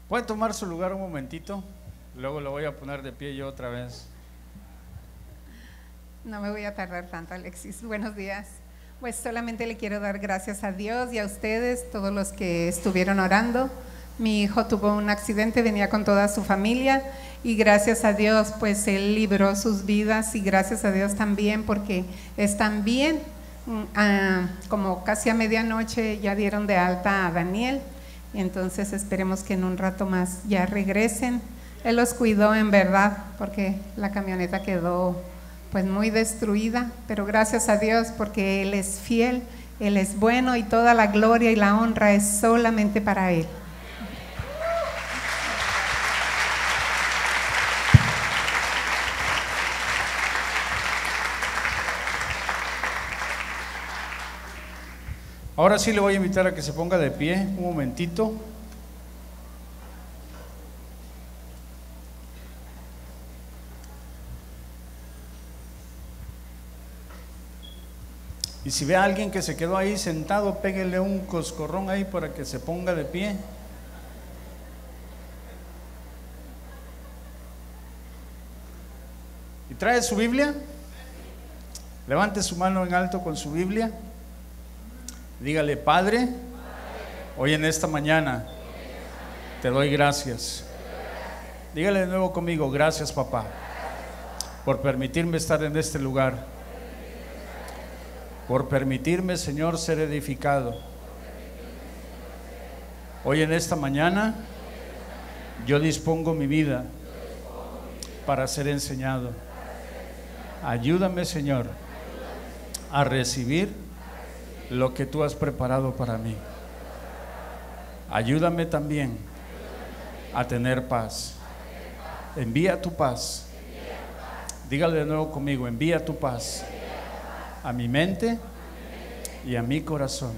¿Puede tomar su lugar un momentito? Luego lo voy a poner de pie yo otra vez. No me voy a tardar tanto, Alexis. Buenos días. Pues solamente le quiero dar gracias a Dios y a ustedes, todos los que estuvieron orando. Mi hijo tuvo un accidente, venía con toda su familia y gracias a Dios pues él libró sus vidas y gracias a Dios también porque están bien. Como casi a medianoche ya dieron de alta a Daniel, y entonces esperemos que en un rato más ya regresen. Él los cuidó en verdad porque la camioneta quedó pues muy destruida, pero gracias a Dios porque Él es fiel, Él es bueno y toda la gloria y la honra es solamente para Él. Ahora sí le voy a invitar a que se ponga de pie un momentito. Y si ve a alguien que se quedó ahí sentado, péguele un coscorrón ahí para que se ponga de pie. ¿Y trae su Biblia? Levante su mano en alto con su Biblia. Dígale: Padre, hoy en esta mañana te doy gracias. Dígale de nuevo conmigo: gracias, papá, por permitirme estar en este lugar, por permitirme, Señor, ser edificado. Hoy en esta mañana yo dispongo mi vida para ser enseñado. Ayúdame, Señor, a recibir lo que tú has preparado para mí. Ayúdame también a tener paz. Envía tu paz. Dígale de nuevo conmigo: envía tu paz a mi mente y a mi corazón.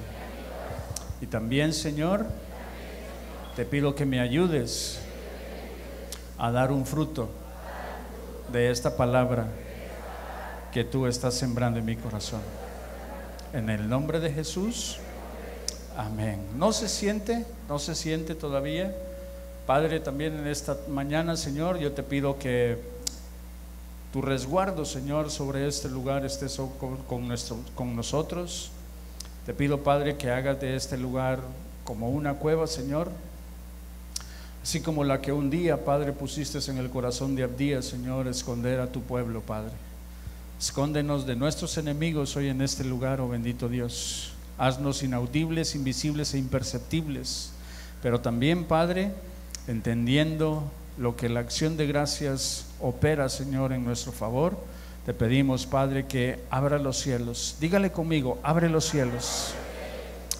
Y también, Señor, te pido que me ayudes a dar un fruto de esta palabra que tú estás sembrando en mi corazón. En el nombre de Jesús, amén. No se siente todavía. Padre, también en esta mañana, Señor, yo te pido que tu resguardo, Señor, sobre este lugar esté con nosotros. Te pido, Padre, que hagas de este lugar como una cueva, Señor, así como la que un día, Padre, pusiste en el corazón de Abdías, Señor, esconder a tu pueblo, Padre. Escóndenos de nuestros enemigos hoy en este lugar, oh bendito Dios. Haznos inaudibles, invisibles e imperceptibles, pero también, Padre, entendiendo lo que la acción de gracias opera, Señor, en nuestro favor, te pedimos, Padre, que abra los cielos. Dígale conmigo: abre los cielos.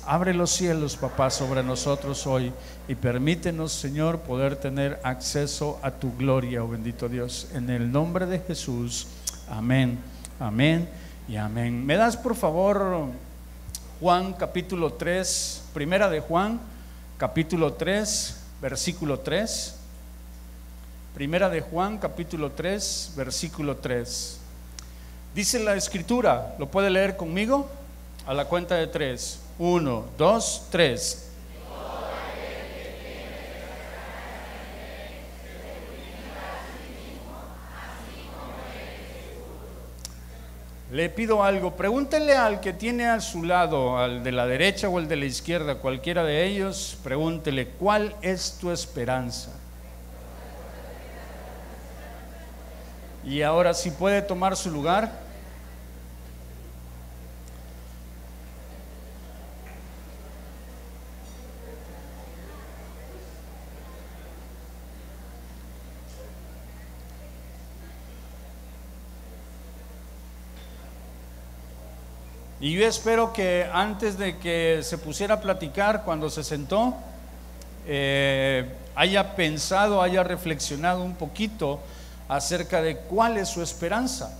Abre los cielos, papá, sobre nosotros hoy y permítenos, Señor, poder tener acceso a tu gloria, oh bendito Dios. En el nombre de Jesús. Amén, amén y amén. ¿Me das por favor Juan capítulo 3, primera de Juan capítulo 3, versículo 3? Primera de Juan capítulo 3, versículo 3. Dice la escritura, ¿lo puede leer conmigo? A la cuenta de 3. 1, 2, 3. Le pido algo, pregúntele al que tiene a su lado, al de la derecha o al de la izquierda, cualquiera de ellos, pregúntele: ¿cuál es tu esperanza? Y ahora sí puede tomar su lugar. Y yo espero que antes de que se pusiera a platicar, cuando se sentó, haya pensado, haya reflexionado un poquito acerca de cuál es su esperanza.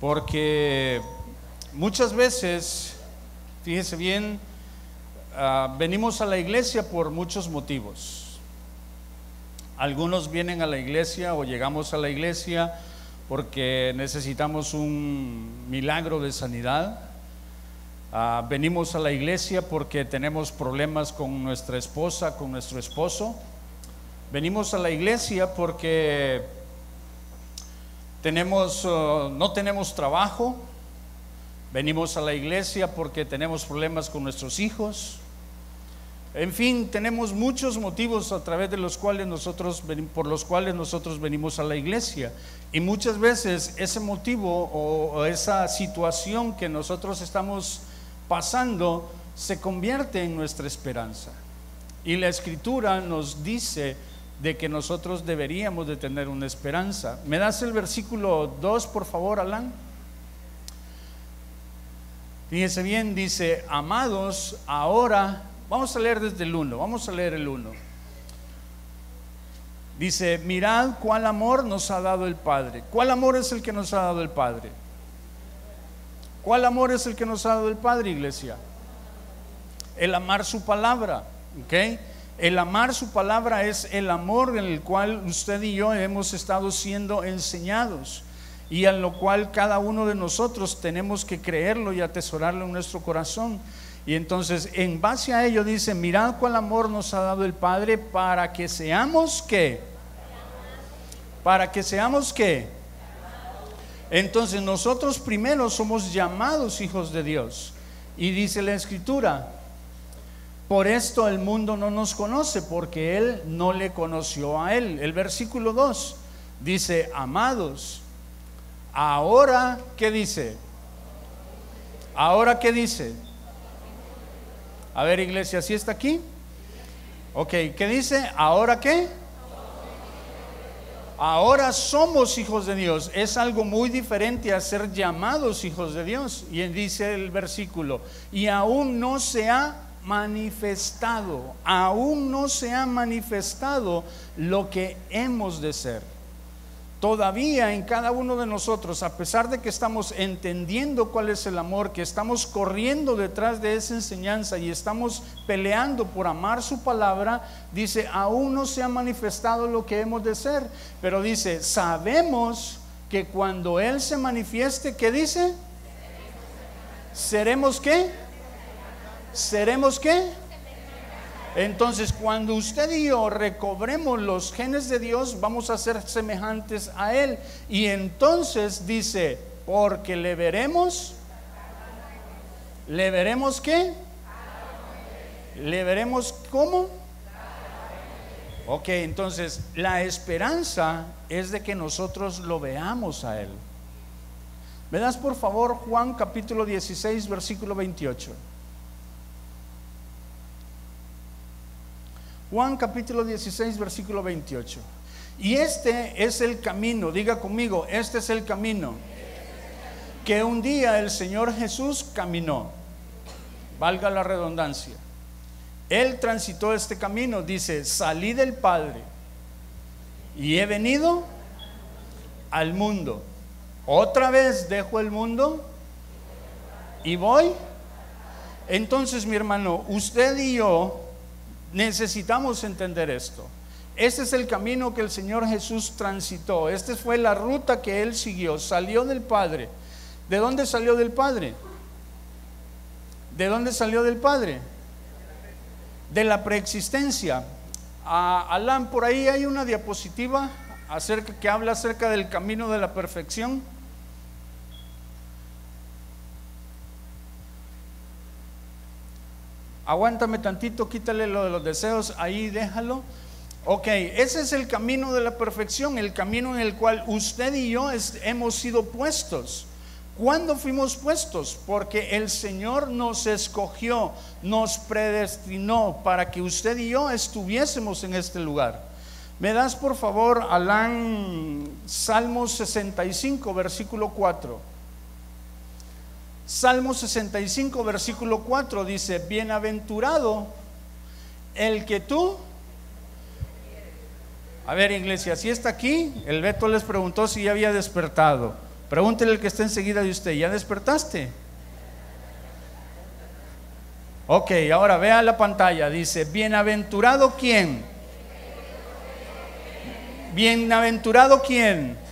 Porque muchas veces, fíjese bien, venimos a la iglesia por muchos motivos. Algunos vienen a la iglesia o llegamos a la iglesia porque necesitamos un milagro de sanidad. Venimos a la iglesia porque tenemos problemas con nuestra esposa, con nuestro esposo. Venimos a la iglesia porque no tenemos trabajo. Venimos a la iglesia porque tenemos problemas con nuestros hijos. En fin, tenemos muchos motivos a través de por los cuales nosotros venimos a la iglesia. Y muchas veces ese motivo o esa situación que nosotros estamos pasando se convierte en nuestra esperanza. Y la Escritura nos dice de que nosotros deberíamos de tener una esperanza. ¿Me das el versículo 2, por favor, Alan? Fíjese bien, dice: amados, ahora, vamos a leer desde el 1, vamos a leer el 1. Dice: mirad cuál amor nos ha dado el Padre. ¿Cuál amor es el que nos ha dado el Padre? ¿Cuál amor es el que nos ha dado el Padre, iglesia? El amar su palabra, ¿ok? El amar su palabra es el amor en el cual usted y yo hemos estado siendo enseñados, y en lo cual cada uno de nosotros tenemos que creerlo y atesorarlo en nuestro corazón. Y entonces, en base a ello dice: mirad cuál amor nos ha dado el Padre, para que seamos ¿qué? Para que seamos ¿qué? Entonces nosotros primero somos llamados hijos de Dios. Y dice la Escritura: por esto el mundo no nos conoce, porque Él no le conoció a Él. El versículo 2 dice: amados, ahora, ¿qué dice? ¿Ahora qué dice? A ver, iglesia, ¿sí está aquí? Ok, ¿qué dice? ¿Ahora qué? Ahora somos hijos de Dios. Es algo muy diferente a ser llamados hijos de Dios. Y dice el versículo: y aún no se ha manifestado, aún no se ha manifestado lo que hemos de ser. Todavía en cada uno de nosotros, a pesar de que estamos entendiendo cuál es el amor, que estamos corriendo detrás de esa enseñanza y estamos peleando por amar su palabra, dice: aún no se ha manifestado lo que hemos de ser. Pero dice: sabemos que cuando Él se manifieste, ¿qué dice? ¿Seremos qué? ¿Seremos qué? Entonces, cuando usted y yo recobremos los genes de Dios, vamos a ser semejantes a Él. Y entonces dice: porque le veremos. ¿Le veremos qué? ¿Le veremos cómo? Ok, entonces la esperanza es de que nosotros lo veamos a Él. ¿Me das por favor Juan capítulo 16, versículo 28? Juan capítulo 16, versículo 28. Y este es el camino, diga conmigo: este es el camino que un día el Señor Jesús caminó. Valga la redundancia. Él transitó este camino. Dice: salí del Padre y he venido al mundo. Otra vez dejo el mundo y voy. Entonces, mi hermano, usted y yo necesitamos entender esto. Este es el camino que el Señor Jesús transitó. Esta fue la ruta que Él siguió. Salió del Padre. ¿De dónde salió del Padre? ¿De dónde salió del Padre? De la preexistencia. Alan, por ahí hay una diapositiva que habla acerca del camino de la perfección. Aguántame tantito, quítale lo de los deseos, ahí déjalo. Ok, ese es el camino de la perfección, el camino en el cual usted y yo hemos sido puestos. ¿Cuándo fuimos puestos? Porque el Señor nos escogió, nos predestinó para que usted y yo estuviésemos en este lugar. ¿Me das por favor, Alan, Salmo 65, versículo 4? Salmo 65, versículo 4 dice: bienaventurado el que tú. A ver, iglesia, si está aquí, el Beto les preguntó si ya había despertado. Pregúntele al que está enseguida de usted: ¿ya despertaste? Ok, ahora vea la pantalla, dice: bienaventurado quién. Bienaventurado quién.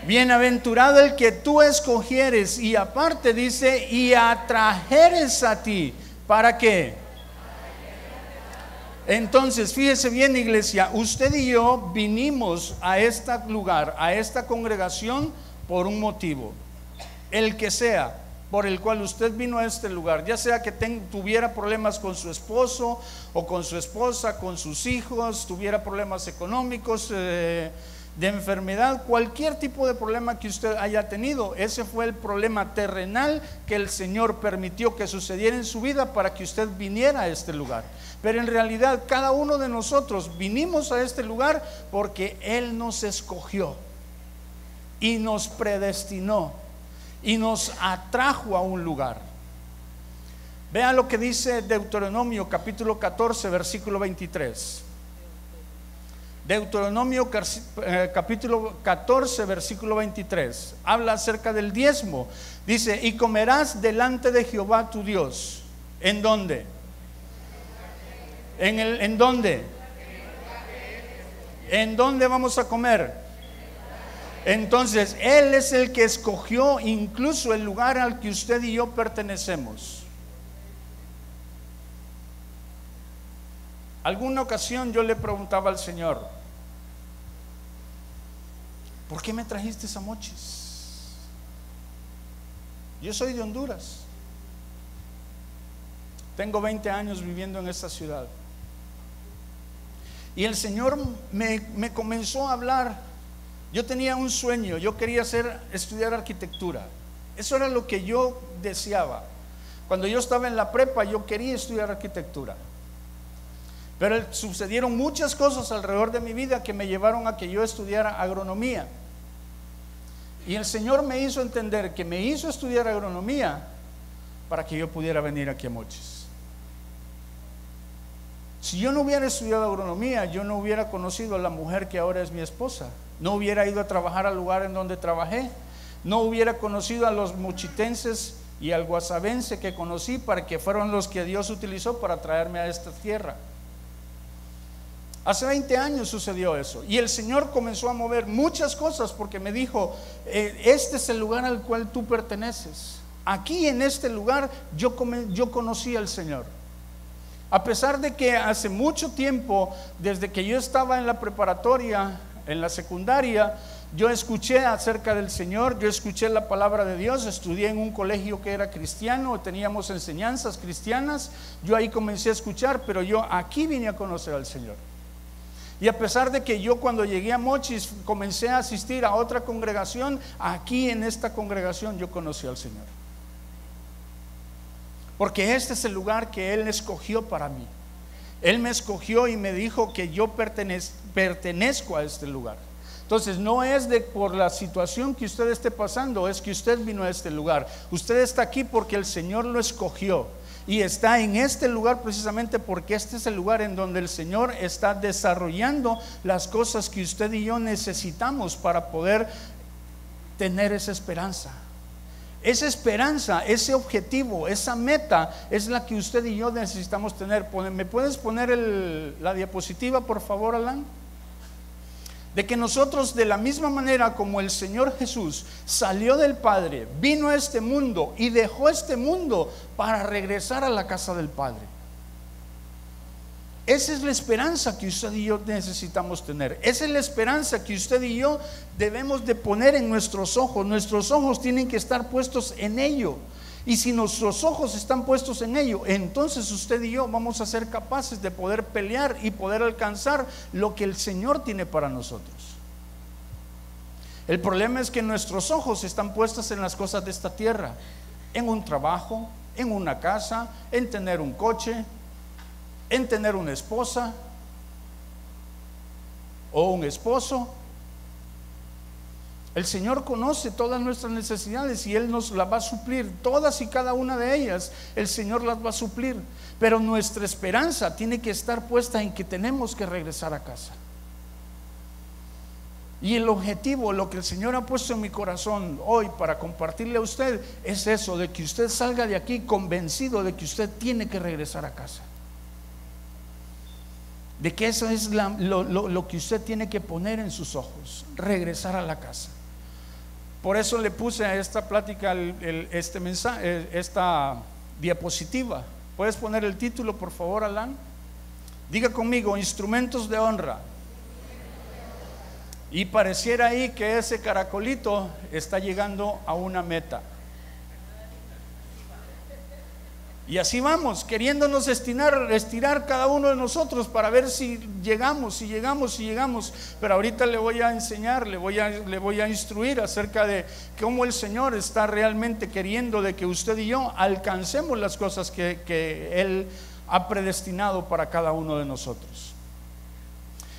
Bienaventurado el que tú escogieres, y aparte dice: y atrajeres a ti. ¿Para qué? Entonces, fíjese bien, iglesia, usted y yo vinimos a este lugar, a esta congregación, por un motivo, el que sea, por el cual usted vino a este lugar, ya sea que tuviera problemas con su esposo o con su esposa, con sus hijos, tuviera problemas económicos, de enfermedad, cualquier tipo de problema que usted haya tenido, ese fue el problema terrenal que el Señor permitió que sucediera en su vida para que usted viniera a este lugar. Pero en realidad cada uno de nosotros vinimos a este lugar porque Él nos escogió y nos predestinó y nos atrajo a un lugar. Vea lo que dice Deuteronomio capítulo 14 versículo 23. Deuteronomio capítulo 14 versículo 23 habla acerca del diezmo. Dice: y comerás delante de Jehová tu Dios. ¿En dónde? ¿En dónde? ¿En dónde vamos a comer? Entonces Él es el que escogió incluso el lugar al que usted y yo pertenecemos. Alguna ocasión yo le preguntaba al Señor: ¿por qué me trajiste a Mochis? Yo soy de Honduras, tengo 20 años viviendo en esta ciudad, y el Señor me comenzó a hablar. Yo tenía un sueño, yo quería estudiar arquitectura. Eso era lo que yo deseaba. Cuando yo estaba en la prepa, yo quería estudiar arquitectura. Pero sucedieron muchas cosas alrededor de mi vida que me llevaron a que yo estudiara agronomía. Y el Señor me hizo entender que me hizo estudiar agronomía para que yo pudiera venir aquí a Mochis. Si yo no hubiera estudiado agronomía, yo no hubiera conocido a la mujer que ahora es mi esposa. No hubiera ido a trabajar al lugar en donde trabajé. No hubiera conocido a los mochitenses y al guasabense que conocí, para que fueron los que Dios utilizó para traerme a esta tierra. Hace 20 años sucedió eso, y el Señor comenzó a mover muchas cosas, porque me dijo: este es el lugar al cual tú perteneces. Aquí en este lugar yo conocí al Señor. A pesar de que hace mucho tiempo, desde que yo estaba en la preparatoria, en la secundaria, yo escuché acerca del Señor, yo escuché la palabra de Dios, estudié en un colegio que era cristiano, teníamos enseñanzas cristianas, yo ahí comencé a escuchar, pero yo aquí vine a conocer al Señor. Y a pesar de que yo, cuando llegué a Mochis, comencé a asistir a otra congregación, aquí en esta congregación yo conocí al Señor, porque este es el lugar que Él escogió para mí. Él me escogió y me dijo que yo pertenezco a este lugar. Entonces no es por la situación que usted esté pasando, es que usted vino a este lugar. Usted está aquí porque el Señor lo escogió, y está en este lugar precisamente porque este es el lugar en donde el Señor está desarrollando las cosas que usted y yo necesitamos para poder tener esa esperanza. Esa esperanza, ese objetivo, esa meta es la que usted y yo necesitamos tener. ¿Me puedes poner la diapositiva, por favor, Alan? De que nosotros, de la misma manera como el Señor Jesús salió del Padre, vino a este mundo y dejó este mundo para regresar a la casa del Padre. Esa es la esperanza que usted y yo necesitamos tener. Esa es la esperanza que usted y yo debemos de poner en nuestros ojos. Nuestros ojos tienen que estar puestos en ello. Y si nuestros ojos están puestos en ello, entonces usted y yo vamos a ser capaces de poder pelear y poder alcanzar lo que el Señor tiene para nosotros. El problema es que nuestros ojos están puestos en las cosas de esta tierra, en un trabajo, en una casa, en tener un coche, en tener una esposa o un esposo. El Señor conoce todas nuestras necesidades y Él nos las va a suplir, todas y cada una de ellas. El Señor las va a suplir, pero nuestra esperanza tiene que estar puesta en que tenemos que regresar a casa. Y el objetivo, lo que el Señor ha puesto en mi corazón hoy para compartirle a usted, es eso, de que usted salga de aquí convencido de que usted tiene que regresar a casa, de que eso es lo que usted tiene que poner en sus ojos, regresar a la casa. Por eso le puse a esta plática este mensaje, esta diapositiva. ¿Puedes poner el título, por favor, Alan? Diga conmigo, instrumentos de honra. Y pareciera ahí que ese caracolito está llegando a una meta. Y así vamos, queriéndonos estirar cada uno de nosotros para ver si llegamos. Pero ahorita le voy a enseñar, le voy a instruir acerca de cómo el Señor está realmente queriendo de que usted y yo alcancemos las cosas que Él ha predestinado para cada uno de nosotros.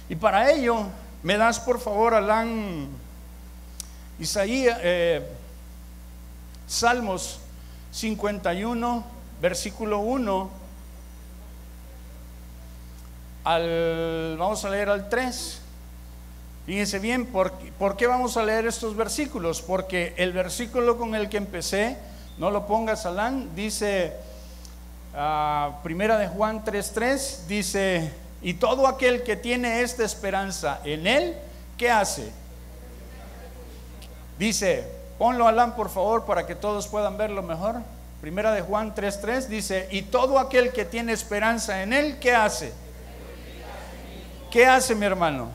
Y para ello, me das por favor, Alan, Isaías, Salmos 51, versículo 1 vamos a leer al 3. Fíjense bien, ¿por qué vamos a leer estos versículos? Porque el versículo con el que empecé, no lo pongas, Alan, dice, primera de Juan 3:3, dice, y todo aquel que tiene esta esperanza en Él, ¿qué hace? Dice, ponlo, Alan, por favor, para que todos puedan verlo mejor. Primera de Juan 3:3 dice, y todo aquel que tiene esperanza en Él, ¿qué hace? ¿Qué hace, mi hermano?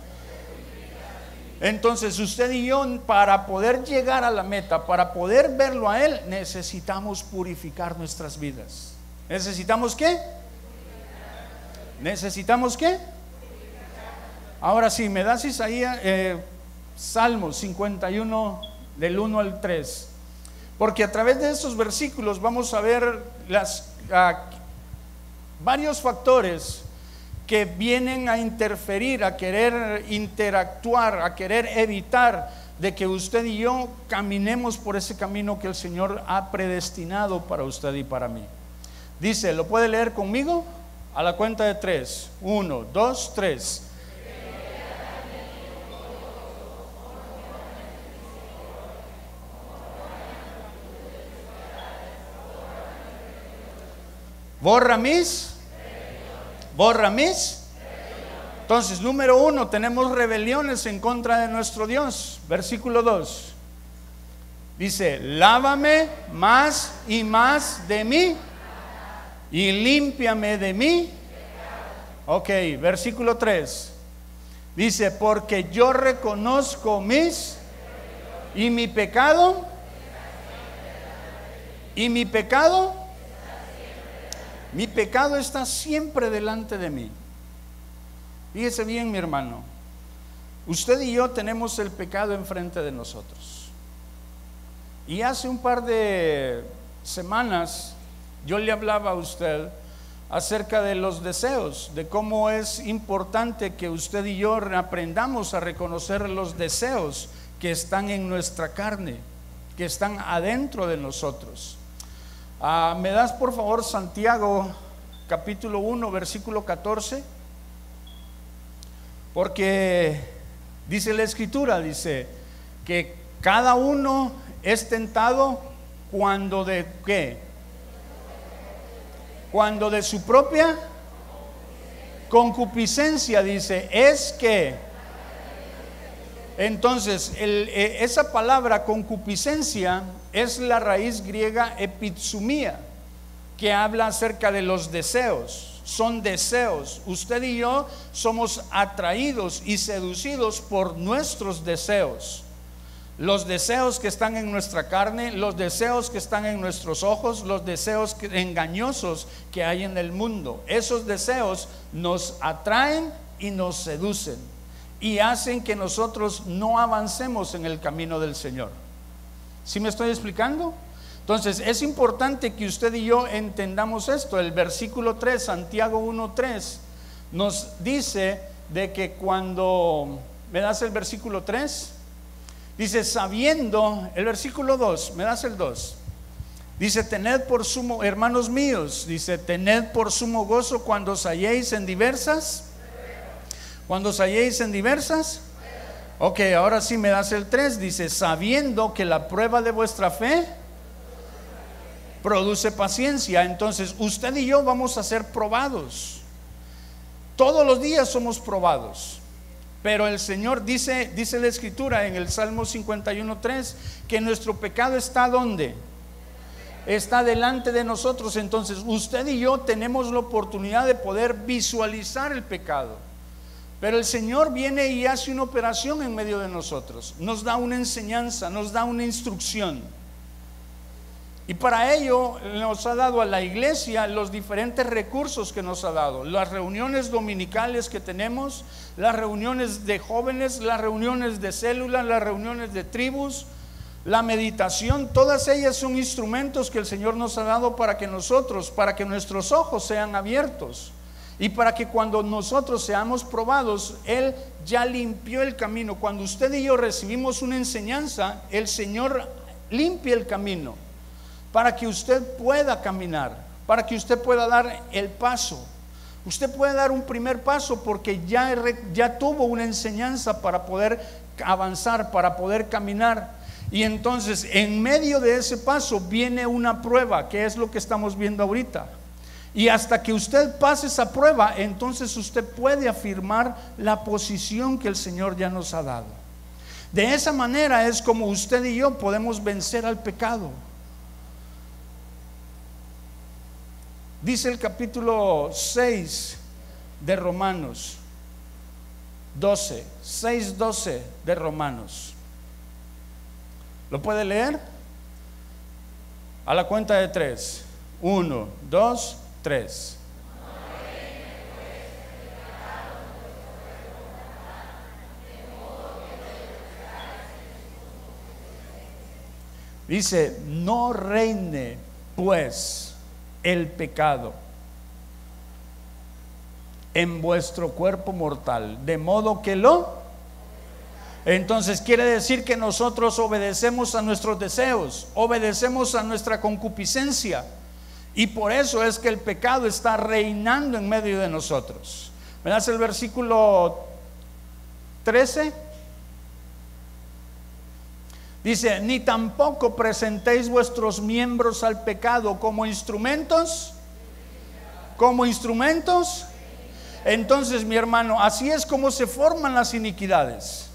Entonces usted y yo, para poder llegar a la meta, para poder verlo a Él, necesitamos purificar nuestras vidas. ¿Necesitamos qué? ¿Necesitamos qué? Ahora sí, me das Isaías, Salmos 51 del 1 al 3. Porque a través de estos versículos vamos a ver varios factores que vienen a interferir, a querer interactuar, a querer evitar de que usted y yo caminemos por ese camino que el Señor ha predestinado para usted y para mí. Dice, ¿lo puede leer conmigo? A la cuenta de 3. 1, 2, 3. Borra mis. Entonces, número 1, tenemos rebeliones en contra de nuestro Dios. Versículo 2 dice, lávame más y más de mí y límpiame de mí. Ok, versículo 3 dice, porque yo reconozco mis y mi pecado está siempre delante de mí. Fíjese bien, mi hermano, usted y yo tenemos el pecado enfrente de nosotros. Y hace un par de semanas yo le hablaba a usted acerca de los deseos, de cómo es importante que usted y yo aprendamos a reconocer los deseos que están en nuestra carne, que están adentro de nosotros. ¿Me das por favor Santiago capítulo 1 versículo 14? Porque dice la Escritura, dice que cada uno es tentado cuando de ¿qué? Cuando de su propia concupiscencia, dice, es que. Entonces, esa palabra concupiscencia es la raíz griega epitsumía, que habla acerca de los deseos. Son deseos. Usted y yo somos atraídos y seducidos por nuestros deseos. Los deseos que están en nuestra carne, los deseos que están en nuestros ojos, los deseos engañosos que hay en el mundo. Esos deseos nos atraen y nos seducen y hacen que nosotros no avancemos en el camino del Señor. ¿Sí me estoy explicando? Entonces es importante que usted y yo entendamos esto. El versículo 3, Santiago 1:3 nos dice de que cuando, ¿me das el versículo 3? Dice, sabiendo, el versículo 2, ¿me das el 2? Dice, tened por sumo, hermanos míos, dice, tened por sumo gozo cuando os halléis en diversas. Cuando os halléis en diversas. Ok, ahora sí me das el 3, dice, sabiendo que la prueba de vuestra fe produce paciencia. Entonces usted y yo vamos a ser probados. Todos los días somos probados. Pero el Señor dice la Escritura en el Salmo 51:3 que nuestro pecado está ¿dónde? está delante de nosotros. Entonces usted y yo tenemos la oportunidad de poder visualizar el pecado, pero el Señor viene y hace una operación en medio de nosotros, nos da una enseñanza, nos da una instrucción. Y para ello nos ha dado a la iglesia los diferentes recursos que nos ha dado: las reuniones dominicales que tenemos, las reuniones de jóvenes, las reuniones de células, las reuniones de tribus, la meditación. Todas ellas son instrumentos que el Señor nos ha dado para que nuestros ojos sean abiertos, y para que cuando nosotros seamos probados, Él ya limpió el camino. Cuando usted y yo recibimos una enseñanza, el Señor limpia el camino para que usted pueda caminar, para que usted pueda dar el paso. Usted puede dar un primer paso porque ya tuvo una enseñanza para poder avanzar, para poder caminar. Y entonces en medio de ese paso viene una prueba, que es lo que estamos viendo ahorita. Y hasta que usted pase esa prueba, entonces usted puede afirmar la posición que el Señor ya nos ha dado. De esa manera es como usted y yo podemos vencer al pecado. Dice el capítulo 6 de Romanos 12, 6:12 de Romanos. ¿Lo puede leer? A la cuenta de 3. 1, 2, 3. Dice: no reine pues el pecado en vuestro cuerpo mortal, de modo que entonces quiere decir que nosotros obedecemos a nuestros deseos, obedecemos a nuestra concupiscencia, y por eso es que el pecado está reinando en medio de nosotros. ¿Me das el versículo 13? Dice: ni tampoco presentéis vuestros miembros al pecado como instrumentos. Entonces, mi hermano, así es como se forman las iniquidades.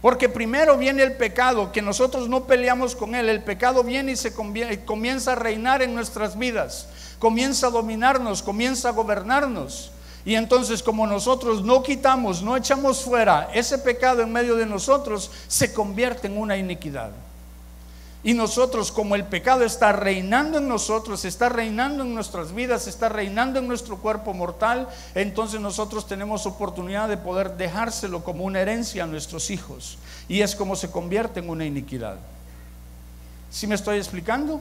Porque primero viene el pecado, que nosotros no peleamos con él. El pecado viene y comienza a reinar en nuestras vidas, comienza a dominarnos, comienza a gobernarnos. Y entonces, como nosotros no quitamos, no echamos fuera ese pecado en medio de nosotros, se convierte en una iniquidad. Y nosotros, como el pecado está reinando en nosotros, está reinando en nuestras vidas, está reinando en nuestro cuerpo mortal, entonces nosotros tenemos oportunidad de poder dejárselo como una herencia a nuestros hijos, y es como se convierte en una iniquidad. ¿Sí me estoy explicando?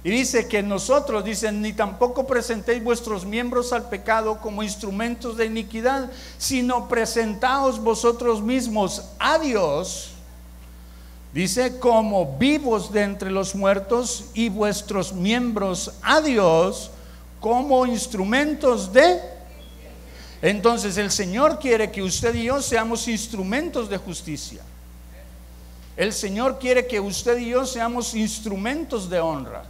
Y dice que nosotros, dicen: ni tampoco presentéis vuestros miembros al pecado como instrumentos de iniquidad, sino presentaos vosotros mismos a Dios, dice, como vivos de entre los muertos, y vuestros miembros a Dios como instrumentos de. Entonces el Señor quiere que usted y yo seamos instrumentos de justicia. El Señor quiere que usted y yo seamos instrumentos de honra.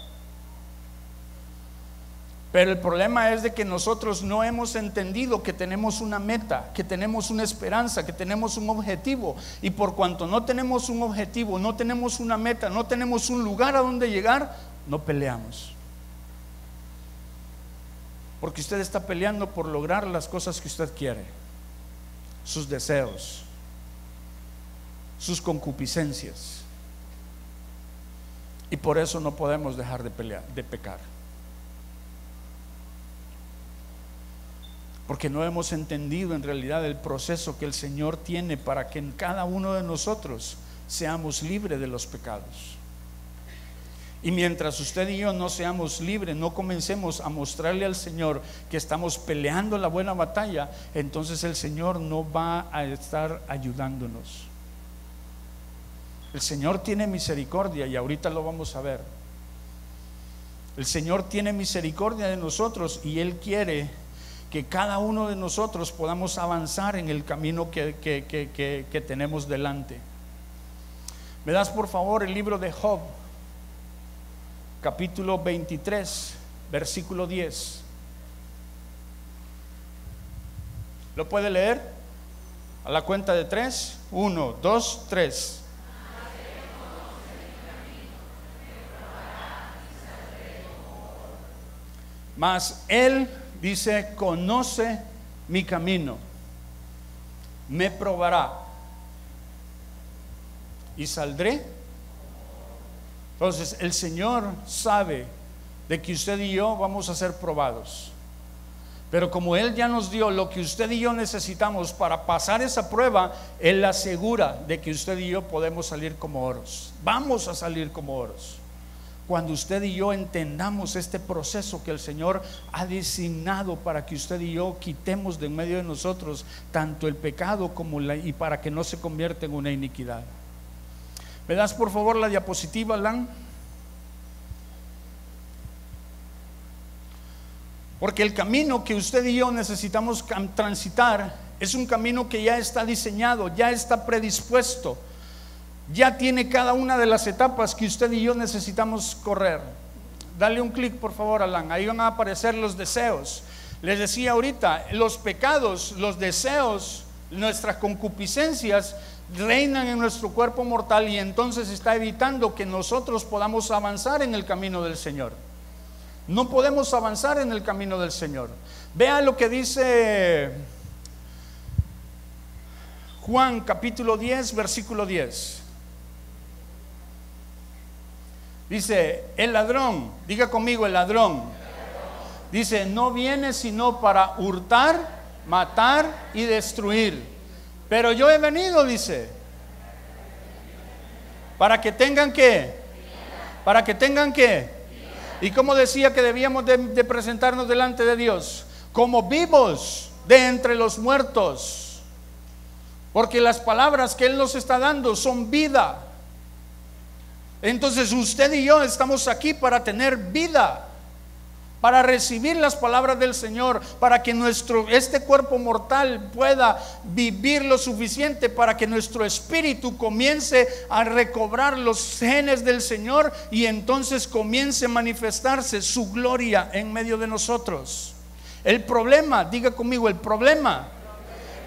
Pero el problema es de que nosotros no hemos entendido que tenemos una meta, que tenemos una esperanza, que tenemos un objetivo. Y por cuanto no tenemos un objetivo, no tenemos una meta, no tenemos un lugar a donde llegar, no peleamos. Porque usted está peleando por lograr las cosas que usted quiere, sus deseos, sus concupiscencias. Y por eso no podemos dejar de pelear, de pecar. Porque no hemos entendido en realidad el proceso que el Señor tiene para que en cada uno de nosotros seamos libres de los pecados. Y mientras usted y yo no seamos libres, no comencemos a mostrarle al Señor que estamos peleando la buena batalla, entonces el Señor no va a estar ayudándonos. El Señor tiene misericordia, y ahorita lo vamos a ver. El Señor tiene misericordia de nosotros, y Él quiere que cada uno de nosotros podamos avanzar en el camino que tenemos delante. ¿Me das por favor el libro de Job, capítulo 23, versículo 10? ¿Lo puede leer? A la cuenta de 3. 1, 2, 3. Mas Él, dice, conoce mi camino, me probará y saldré. Entonces el Señor sabe de que usted y yo vamos a ser probados, pero como Él ya nos dio lo que usted y yo necesitamos para pasar esa prueba, Él asegura de que usted y yo podemos salir como oros. Vamos a salir como oros cuando usted y yo entendamos este proceso que el Señor ha designado para que usted y yo quitemos de en medio de nosotros tanto el pecado como y para que no se convierta en una iniquidad. ¿Me das por favor la diapositiva, Alan? Porque el camino que usted y yo necesitamos transitar es un camino que ya está diseñado, ya está predispuesto, ya tiene cada una de las etapas que usted y yo necesitamos correr. Dale un clic por favor, Alan. Ahí van a aparecer los deseos. Les decía ahorita, los pecados, los deseos, nuestras concupiscencias reinan en nuestro cuerpo mortal, y entonces está evitando que nosotros podamos avanzar en el camino del Señor. No podemos avanzar en el camino del Señor. Vea lo que dice Juan capítulo 10, versículo 10. Dice, el ladrón, diga conmigo, el ladrón. Dice, no viene sino para hurtar, matar y destruir. Pero yo he venido, dice, para que tengan ¿qué? Para que tengan ¿qué? Y como decía que debíamos de presentarnos delante de Dios como vivos de entre los muertos, porque las palabras que Él nos está dando son vida. Entonces usted y yo estamos aquí para tener vida, para recibir las palabras del Señor, para que este cuerpo mortal pueda vivir lo suficiente para que nuestro espíritu comience a recobrar los genes del Señor, y entonces comience a manifestarse su gloria en medio de nosotros. El problema, diga conmigo, el problema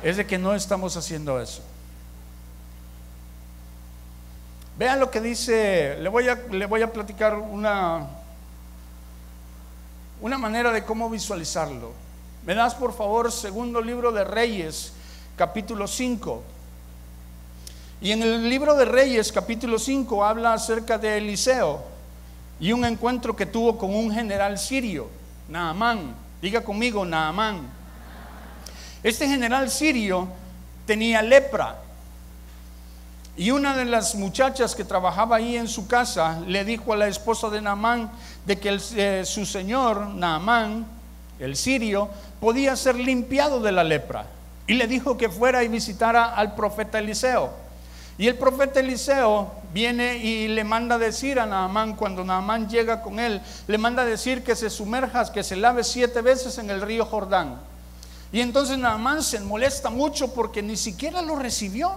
es de que no estamos haciendo eso. Vean lo que dice, le voy a platicar una manera de cómo visualizarlo. ¿Me das por favor segundo libro de Reyes, capítulo 5? Y en el libro de Reyes, capítulo 5, habla acerca de Eliseo y un encuentro que tuvo con un general sirio, Naamán. Diga conmigo, Naamán. Este general sirio tenía lepra, y una de las muchachas que trabajaba ahí en su casa le dijo a la esposa de Naamán de que su señor Naamán, el sirio, podía ser limpiado de la lepra, y le dijo que fuera y visitara al profeta Eliseo. Y el profeta Eliseo viene y le manda decir a Naamán, cuando Naamán llega con él, le manda decir que se sumerja, que se lave 7 veces en el río Jordán. Y entonces Naamán se molesta mucho porque ni siquiera lo recibió.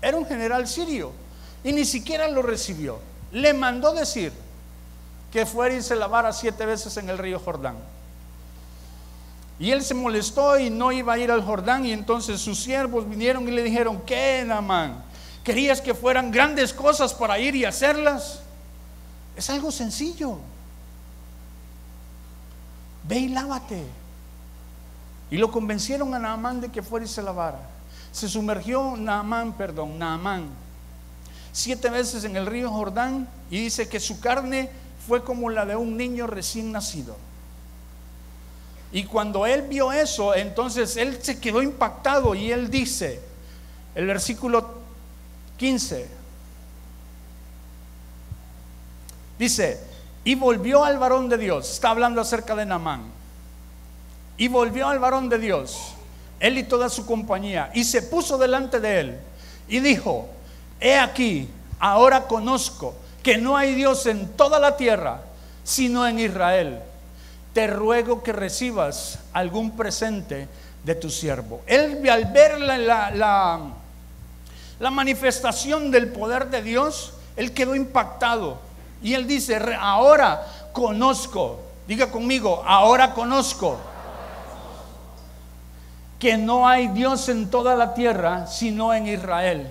Era un general sirio y ni siquiera lo recibió. Le mandó decir que fuera y se lavara 7 veces en el río Jordán. Y él se molestó y no iba a ir al Jordán. Y entonces sus siervos vinieron y le dijeron: ¿qué, Naamán? ¿Querías que fueran grandes cosas para ir y hacerlas? Es algo sencillo. Ve y lávate. Y lo convencieron a Naamán de que fuera y se lavara. Se sumergió Naamán 7 veces en el río Jordán, y dice que su carne fue como la de un niño recién nacido. Y cuando él vio eso, entonces él se quedó impactado, y él dice, el versículo 15, dice: y volvió al varón de Dios. Está hablando acerca de Naamán. Y volvió al varón de Dios, él y toda su compañía, y se puso delante de él y dijo: he aquí, ahora conozco que no hay Dios en toda la tierra sino en Israel. Te ruego que recibas algún presente de tu siervo. Él, al ver la manifestación del poder de Dios, él quedó impactado, y él dice: ahora conozco, diga conmigo, ahora conozco que no hay Dios en toda la tierra sino en Israel.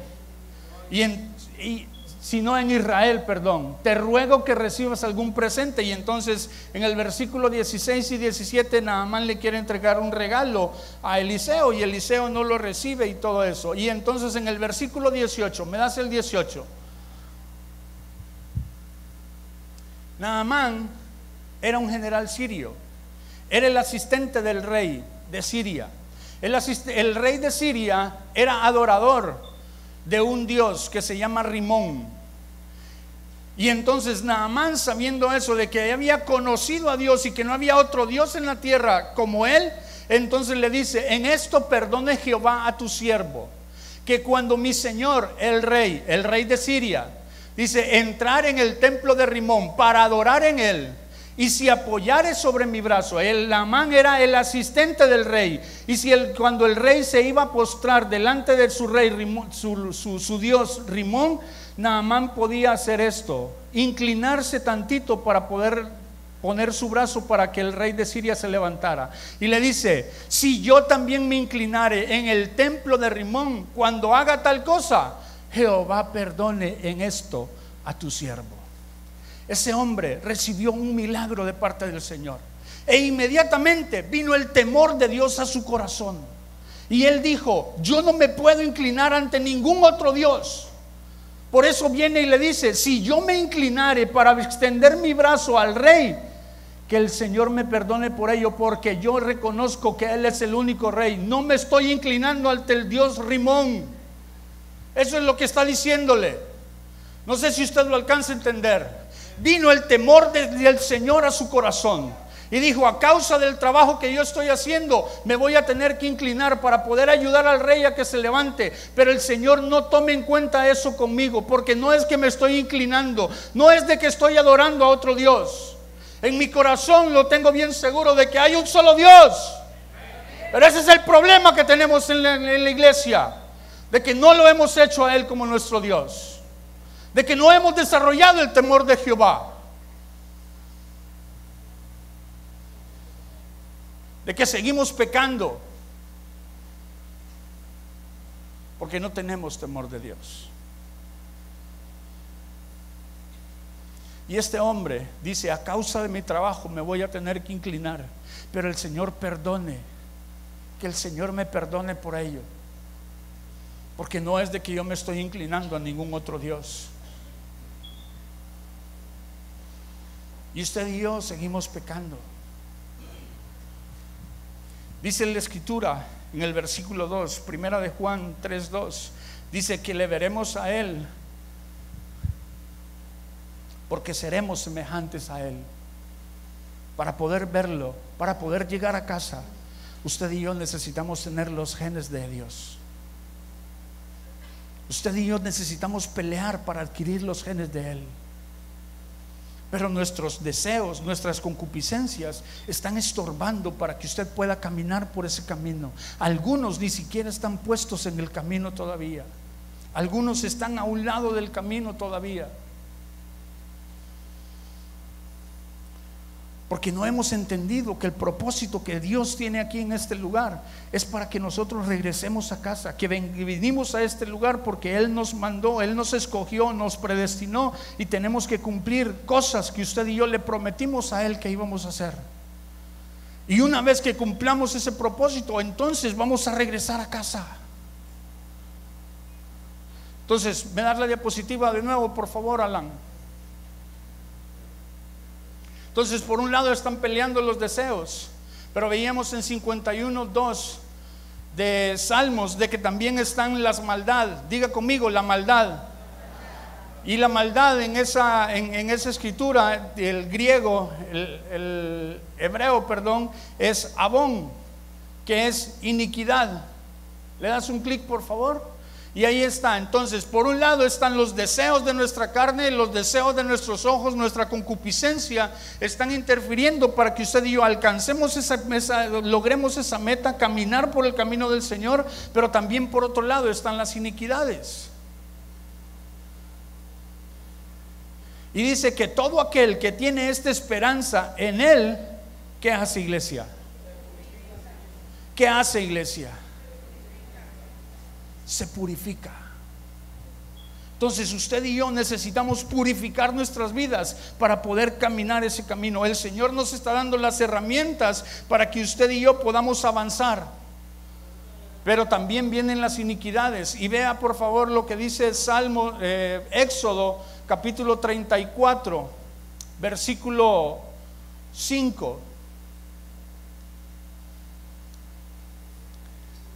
Y sino en Israel, perdón. Te ruego que recibas algún presente. Y entonces en el versículo 16 y 17 Naamán le quiere entregar un regalo a Eliseo y Eliseo no lo recibe y todo eso. Y entonces en el versículo 18, ¿me das el 18? Naamán era un general sirio, era el asistente del rey de Siria. El rey de Siria era adorador de un dios que se llama Rimón. Y entonces Naamán, sabiendo eso, de que había conocido a Dios y que no había otro Dios en la tierra como él, entonces le dice: en esto perdone Jehová a tu siervo, que cuando mi señor el rey de Siria, dice, entrar en el templo de Rimón para adorar en él, y si apoyare sobre mi brazo. El Naamán era el asistente del rey, y si cuando el rey se iba a postrar delante de su rey, su dios Rimón, Naamán podía hacer esto, inclinarse tantito para poder poner su brazo para que el rey de Siria se levantara. Y le dice: si yo también me inclinare en el templo de Rimón, cuando haga tal cosa, Jehová perdone en esto a tu siervo. Ese hombre recibió un milagro de parte del Señor, e inmediatamente vino el temor de Dios a su corazón, y él dijo: yo no me puedo inclinar ante ningún otro Dios. Por eso viene y le dice: si yo me inclinare para extender mi brazo al rey, que el Señor me perdone por ello, porque yo reconozco que Él es el único rey. No me estoy inclinando ante el Dios Rimón. Eso es lo que está diciéndole. No sé si usted lo alcanza a entender. Vino el temor del Señor a su corazón y dijo: a causa del trabajo que yo estoy haciendo, me voy a tener que inclinar para poder ayudar al rey a que se levante. Pero el Señor no tome en cuenta eso conmigo, porque no es que me estoy inclinando, no es de que estoy adorando a otro Dios. En mi corazón lo tengo bien seguro de que hay un solo Dios. Pero ese es el problema que tenemos en la iglesia, de que no lo hemos hecho a Él como nuestro Dios, de que no hemos desarrollado el temor de Jehová, de que seguimos pecando porque no tenemos temor de Dios. Y este hombre dice: a causa de mi trabajo me voy a tener que inclinar, pero el Señor perdone, que el Señor me perdone por ello, porque no es de que yo me estoy inclinando a ningún otro Dios. Y usted y yo seguimos pecando. Dice la Escritura en el versículo 2, primera de Juan 3:2, dice que le veremos a Él porque seremos semejantes a Él. Para poder verlo, para poder llegar a casa, usted y yo necesitamos tener los genes de Dios. Usted y yo necesitamos pelear para adquirir los genes de Él. Pero nuestros deseos, nuestras concupiscencias están estorbando para que usted pueda caminar por ese camino. Algunos ni siquiera están puestos en el camino todavía. Algunos están a un lado del camino todavía, porque no hemos entendido que el propósito que Dios tiene aquí en este lugar es para que nosotros regresemos a casa, que vinimos a este lugar porque Él nos mandó, Él nos escogió, nos predestinó, y tenemos que cumplir cosas que usted y yo le prometimos a Él que íbamos a hacer. Y una vez que cumplamos ese propósito, entonces vamos a regresar a casa. Entonces, ¿me das la diapositiva de nuevo, por favor, Alan? Entonces, por un lado están peleando los deseos, pero veíamos en 51:2 de Salmos de que también están las maldad. Diga conmigo: la maldad. Y la maldad en esa escritura, el griego, el hebreo, perdón, es abón, que es iniquidad. ¿Le das un clic, por favor? Y ahí está. Entonces, por un lado están los deseos de nuestra carne, los deseos de nuestros ojos, nuestra concupiscencia están interfiriendo para que usted y yo alcancemos logremos esa meta, caminar por el camino del Señor. Pero también por otro lado están las iniquidades. Y dice que todo aquel que tiene esta esperanza en Él, ¿qué hace, iglesia? ¿Qué hace, iglesia? Se purifica. Entonces usted y yo necesitamos purificar nuestras vidas para poder caminar ese camino. El Señor nos está dando las herramientas para que usted y yo podamos avanzar. Pero también vienen las iniquidades. Y vea por favor lo que dice Éxodo capítulo 34, versículo 5.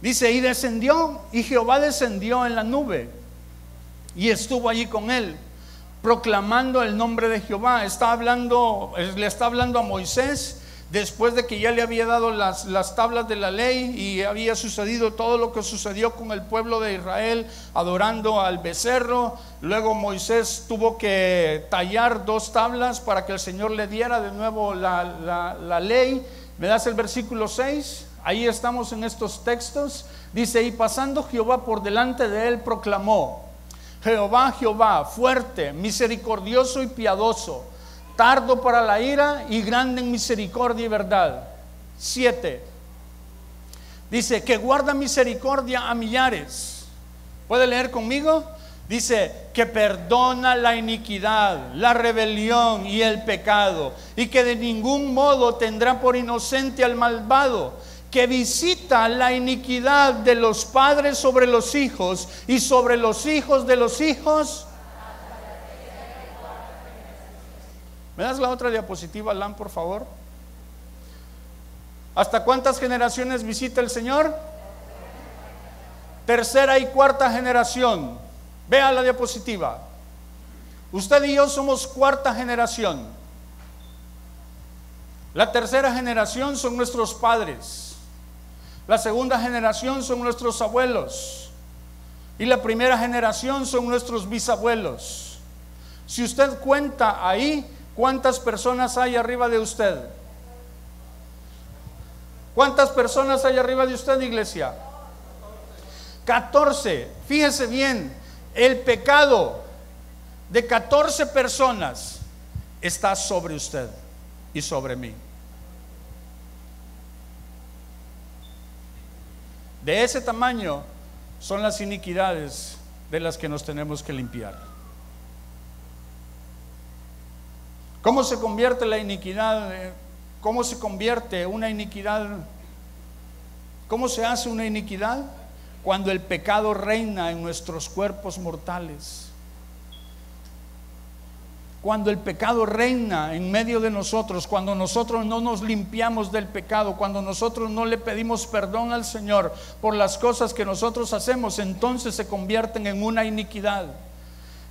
Dice: y Jehová descendió en la nube y estuvo allí con él, proclamando el nombre de Jehová. Le está hablando a Moisés después de que ya le había dado las tablas de la ley y había sucedido todo lo que sucedió con el pueblo de Israel adorando al becerro. Luego Moisés tuvo que tallar 2 tablas para que el Señor le diera de nuevo la ley. ¿Me das el versículo 6? Ahí estamos en estos textos. Dice: y pasando Jehová por delante de él, proclamó: Jehová, Jehová, fuerte, misericordioso y piadoso, tardo para la ira y grande en misericordia y verdad. 7. Dice: que guarda misericordia a millares. ¿Puede leer conmigo? Dice: que perdona la iniquidad, la rebelión y el pecado, y que de ningún modo tendrá por inocente al malvado, que visita la iniquidad de los padres sobre los hijos y sobre los hijos de los hijos. ¿Me das la otra diapositiva, Alan, por favor? ¿Hasta cuántas generaciones visita el Señor? 3ª y 4ª generación. Vea la diapositiva. Usted y yo somos 4ª generación. La 3ª generación son nuestros padres. La 2ª generación son nuestros abuelos. Y la 1ª generación son nuestros bisabuelos. Si usted cuenta ahí, ¿cuántas personas hay arriba de usted? ¿Cuántas personas hay arriba de usted, iglesia? 14. Fíjese bien, el pecado de 14 personas está sobre usted y sobre mí. De ese tamaño son las iniquidades de las que nos tenemos que limpiar. ¿Cómo se convierte la iniquidad? ¿Cómo se convierte una iniquidad? ¿Cómo se hace una iniquidad? Cuando el pecado reina en nuestros cuerpos mortales. Cuando el pecado reina en medio de nosotros, cuando nosotros no nos limpiamos del pecado, cuando nosotros no le pedimos perdón al Señor por las cosas que nosotros hacemos, entonces se convierten en una iniquidad.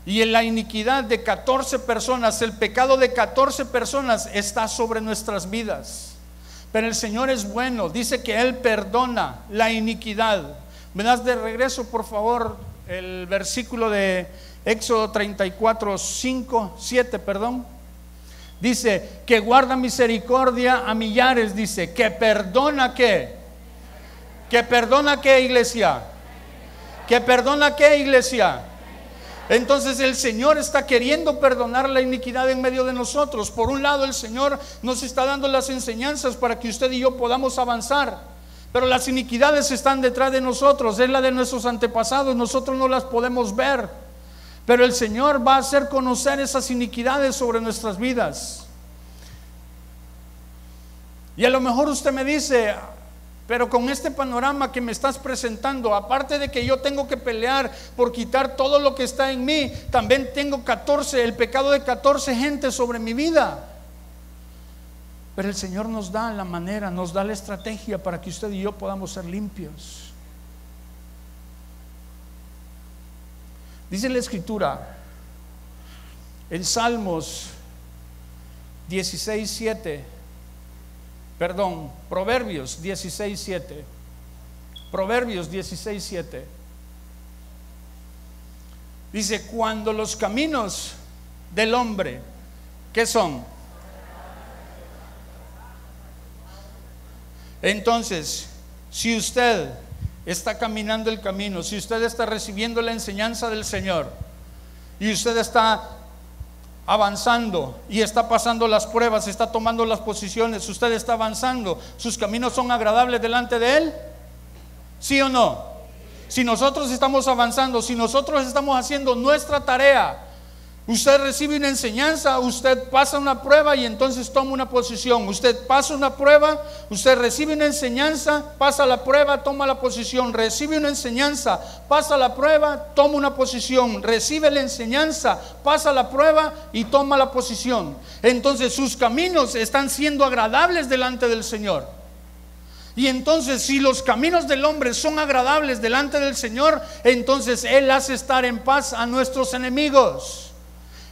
Y en la iniquidad de 14 personas, el pecado de 14 personas está sobre nuestras vidas. Pero el Señor es bueno, dice que Él perdona la iniquidad. ¿Me das de regreso, por favor, el versículo de Éxodo 34, 5, 7, perdón? Dice que guarda misericordia a millares. Dice que perdona ¿qué? Que perdona ¿qué, iglesia? Que perdona ¿qué, iglesia? Entonces el Señor está queriendo perdonar la iniquidad en medio de nosotros. Por un lado, el Señor nos está dando las enseñanzas para que usted y yo podamos avanzar, pero las iniquidades están detrás de nosotros. Es la de nuestros antepasados, nosotros no las podemos ver, pero el Señor va a hacer conocer esas iniquidades sobre nuestras vidas. Y a lo mejor usted me dice: pero con este panorama que me estás presentando, aparte de que yo tengo que pelear por quitar todo lo que está en mí, también tengo el pecado de 14 gentes sobre mi vida. Pero el Señor nos da la manera, nos da la estrategia para que usted y yo podamos ser limpios. Dice la Escritura en Salmos 16:7, Proverbios 16:7. Proverbios 16:7. Dice: cuando los caminos del hombre, ¿qué son? Entonces, si usted está caminando el camino, si usted está recibiendo la enseñanza del Señor y usted está avanzando y está pasando las pruebas, está tomando las posiciones, usted está avanzando, ¿sus caminos son agradables delante de Él? ¿Sí o no? Si nosotros estamos avanzando, si nosotros estamos haciendo nuestra tarea, usted recibe una enseñanza, usted pasa una prueba y entonces toma una posición. Usted pasa una prueba, usted recibe una enseñanza, pasa la prueba, toma la posición. Recibe una enseñanza, pasa la prueba, toma una posición. Recibe la enseñanza, pasa la prueba y toma la posición. Entonces sus caminos están siendo agradables delante del Señor. Y entonces si los caminos del hombre son agradables delante del Señor, entonces Él hace estar en paz a nuestros enemigos.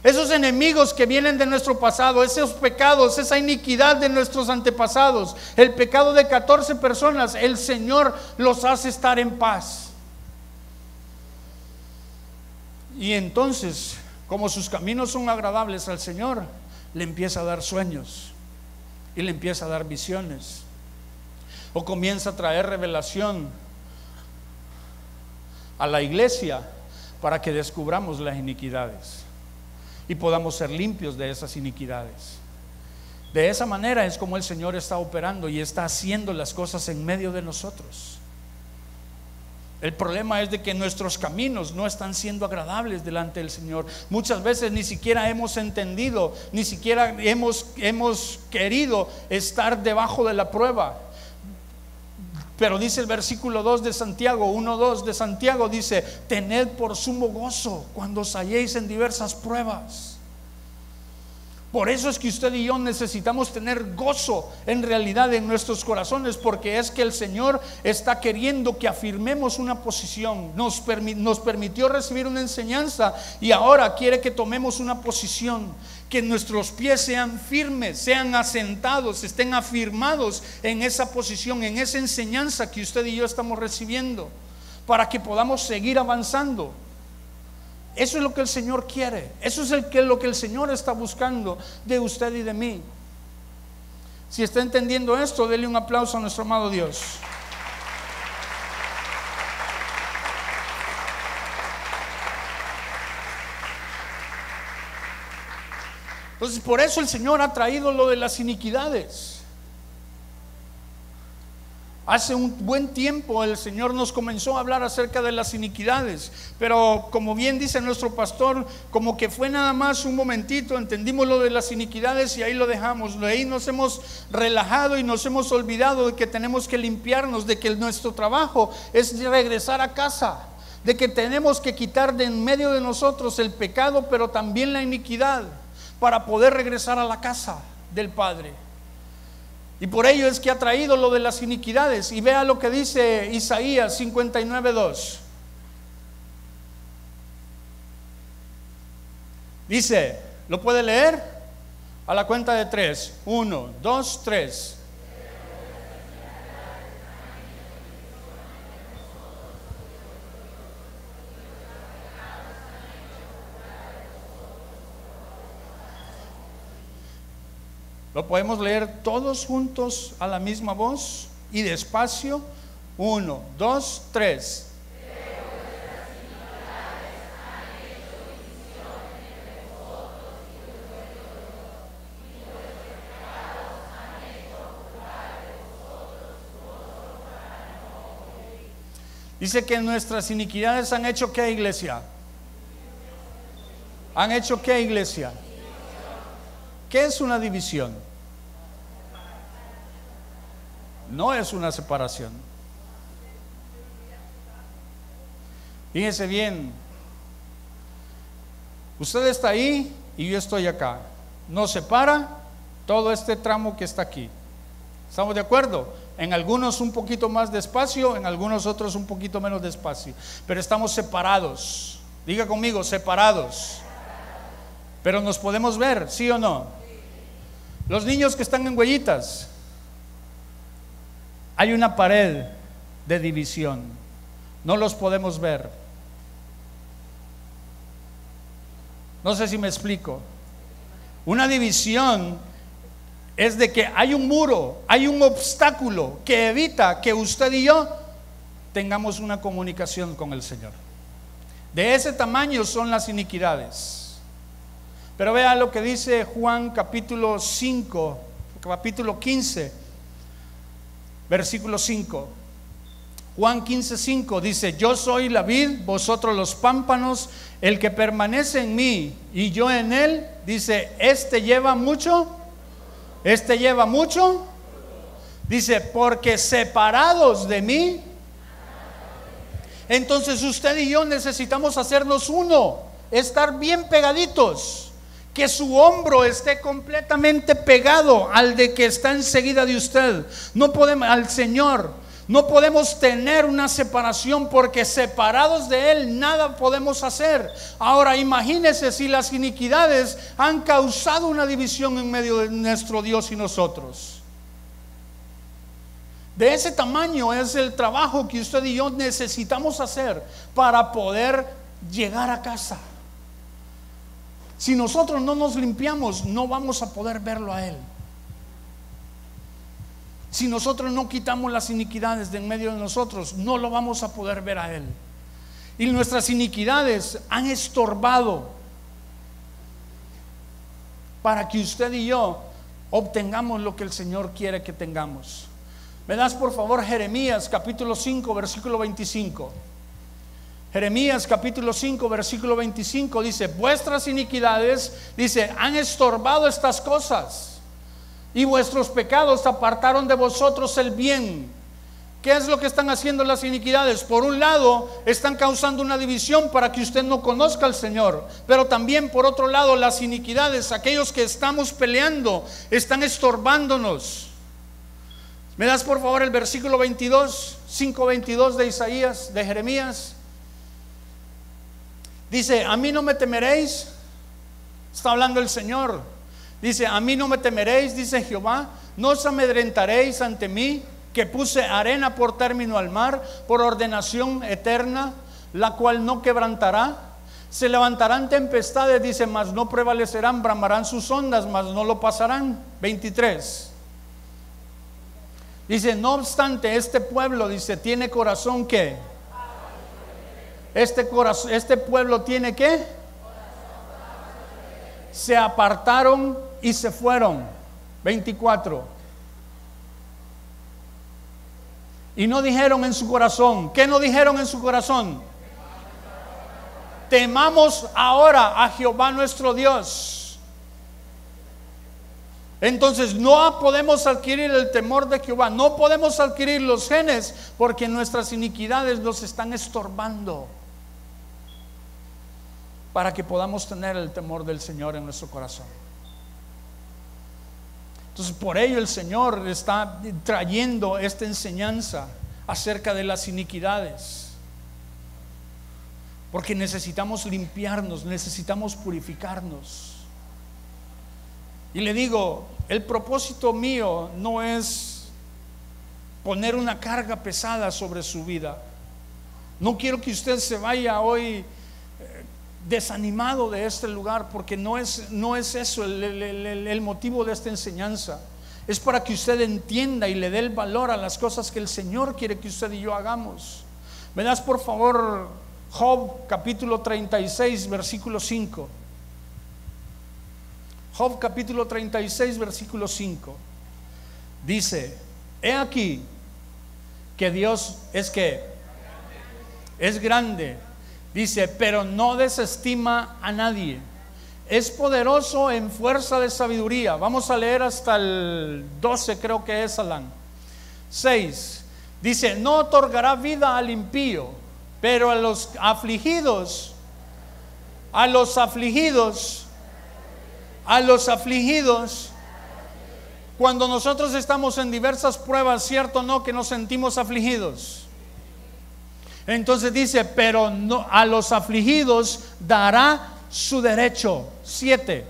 Esos enemigos que vienen de nuestro pasado, esos pecados, esa iniquidad de nuestros antepasados, el pecado de 14 personas, el Señor los hace estar en paz. Y entonces, como sus caminos son agradables al Señor, le empieza a dar sueños y le empieza a dar visiones, o comienza a traer revelación a la iglesia para que descubramos las iniquidades y podamos ser limpios de esas iniquidades. De esa manera es como el Señor está operando y está haciendo las cosas en medio de nosotros. El problema es de que nuestros caminos no están siendo agradables delante del Señor. Muchas veces ni siquiera hemos entendido, ni siquiera hemos querido estar debajo de la prueba. Pero dice el versículo 2 de Santiago, 1:2 de Santiago, dice: tened por sumo gozo cuando os halléis en diversas pruebas. Por eso es que usted y yo necesitamos tener gozo en realidad en nuestros corazones, porque es que el Señor está queriendo que afirmemos una posición. Nos permitió recibir una enseñanza y ahora quiere que tomemos una posición, que nuestros pies sean firmes, sean asentados, estén afirmados en esa posición, en esa enseñanza que usted y yo estamos recibiendo, para que podamos seguir avanzando. Eso es lo que el Señor quiere. Eso es lo que el Señor está buscando de usted y de mí. Si está entendiendo esto, dele un aplauso a nuestro amado Dios. Entonces, por eso el Señor ha traído lo de las iniquidades. Hace un buen tiempo el Señor nos comenzó a hablar acerca de las iniquidades, pero como bien dice nuestro pastor, como que fue nada más un momentito, entendimos lo de las iniquidades y ahí lo dejamos. De ahí nos hemos relajado y nos hemos olvidado de que tenemos que limpiarnos, de que nuestro trabajo es regresar a casa, de que tenemos que quitar de en medio de nosotros el pecado, pero también la iniquidad, para poder regresar a la casa del Padre. Y por ello es que ha traído lo de las iniquidades. Y vea lo que dice Isaías 59:2. Dice, ¿lo puede leer? A la cuenta de 3. 1, 2, 3. Lo podemos leer todos juntos a la misma voz y despacio. 1, 2, 3. Dice que nuestras iniquidades han hecho ¿qué, iglesia? ¿Han hecho qué, iglesia? ¿Qué es una división? No es una separación. Fíjese bien, usted está ahí y yo estoy acá. Nos separa todo este tramo que está aquí. ¿Estamos de acuerdo? En algunos un poquito más despacio, en algunos otros un poquito menos despacio, pero estamos separados. Diga conmigo, separados. Pero nos podemos ver, ¿sí o no? Los niños que están en huellitas, hay una pared de división, no los podemos ver. No sé si me explico. Una división es de que hay un muro, hay un obstáculo que evita que usted y yo tengamos una comunicación con el Señor. De ese tamaño son las iniquidades. Pero vea lo que dice Juan capítulo 5, capítulo 15, versículo 5. Juan 15:5 dice: yo soy la vid, vosotros los pámpanos. El que permanece en mí y yo en él, dice, este lleva mucho. Dice, porque separados de mí. Entonces usted y yo necesitamos hacernos uno, estar bien pegaditos, que su hombro esté completamente pegado al de que está enseguida de usted. No podemos, al Señor, no podemos tener una separación, porque separados de Él nada podemos hacer. Ahora imagínese si las iniquidades han causado una división en medio de nuestro Dios y nosotros. De ese tamaño es el trabajo que usted y yo necesitamos hacer para poder llegar a casa. Si nosotros no nos limpiamos, no vamos a poder verlo a Él. Si nosotros no quitamos las iniquidades de en medio de nosotros, no lo vamos a poder ver a Él. Y nuestras iniquidades han estorbado para que usted y yo obtengamos lo que el Señor quiere que tengamos. ¿Me das por favor Jeremías capítulo 5 versículo 25? Jeremías capítulo 5 versículo 25 dice: vuestras iniquidades, dice, han estorbado estas cosas, y vuestros pecados apartaron de vosotros el bien. ¿Qué es lo que están haciendo las iniquidades? Por un lado, están causando una división para que usted no conozca al Señor, pero también por otro lado, las iniquidades, aquellos que estamos peleando, están estorbándonos. ¿Me das por favor el versículo 22, 5:22 de Isaías, de Jeremías? Dice: a mí no me temeréis. Está hablando el Señor. Dice: a mí no me temeréis, dice Jehová, no os amedrentaréis ante mí, que puse arena por término al mar, por ordenación eterna, la cual no quebrantará. Se levantarán tempestades, dice, mas no prevalecerán, bramarán sus ondas, mas no lo pasarán. 23. Dice: no obstante, este pueblo, dice, tiene corazón que. Este pueblo tiene que. Se apartaron y se fueron. 24. Y no dijeron en su corazón. ¿Qué no dijeron en su corazón? Temamos ahora a Jehová nuestro Dios. Entonces no podemos adquirir el temor de Jehová, no podemos adquirir los genes, porque nuestras iniquidades nos están estorbando para que podamos tener el temor del Señor en nuestro corazón. Entonces por ello el Señor está trayendo esta enseñanza acerca de las iniquidades, porque necesitamos limpiarnos, necesitamos purificarnos. Y le digo, el propósito mío no es poner una carga pesada sobre su vida. No quiero que usted se vaya hoy desanimado de este lugar, porque no es eso el motivo de esta enseñanza. Es para que usted entienda y le dé el valor a las cosas que el Señor quiere que usted y yo hagamos. ¿Me das por favor Job capítulo 36 versículo 5? Job capítulo 36 versículo 5 dice: he aquí que Dios es grande, dice, pero no desestima a nadie, es poderoso en fuerza de sabiduría. Vamos a leer hasta el 12, creo que es, Alan. 6 dice: no otorgará vida al impío, pero a los afligidos, cuando nosotros estamos en diversas pruebas, ¿cierto o no que nos sentimos afligidos? Entonces dice: pero no, a los afligidos dará su derecho. 7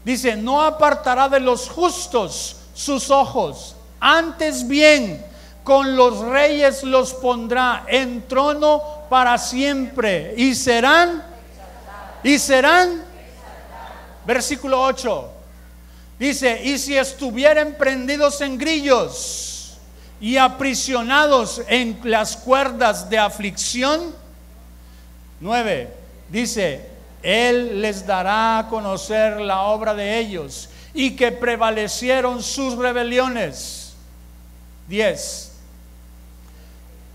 dice: no apartará de los justos sus ojos, antes bien con los reyes los pondrá en trono para siempre, y serán. Versículo 8 dice: y si estuvieren prendidos en grillos y aprisionados en las cuerdas de aflicción. 9 dice: Él les dará a conocer la obra de ellos y que prevalecieron sus rebeliones. 10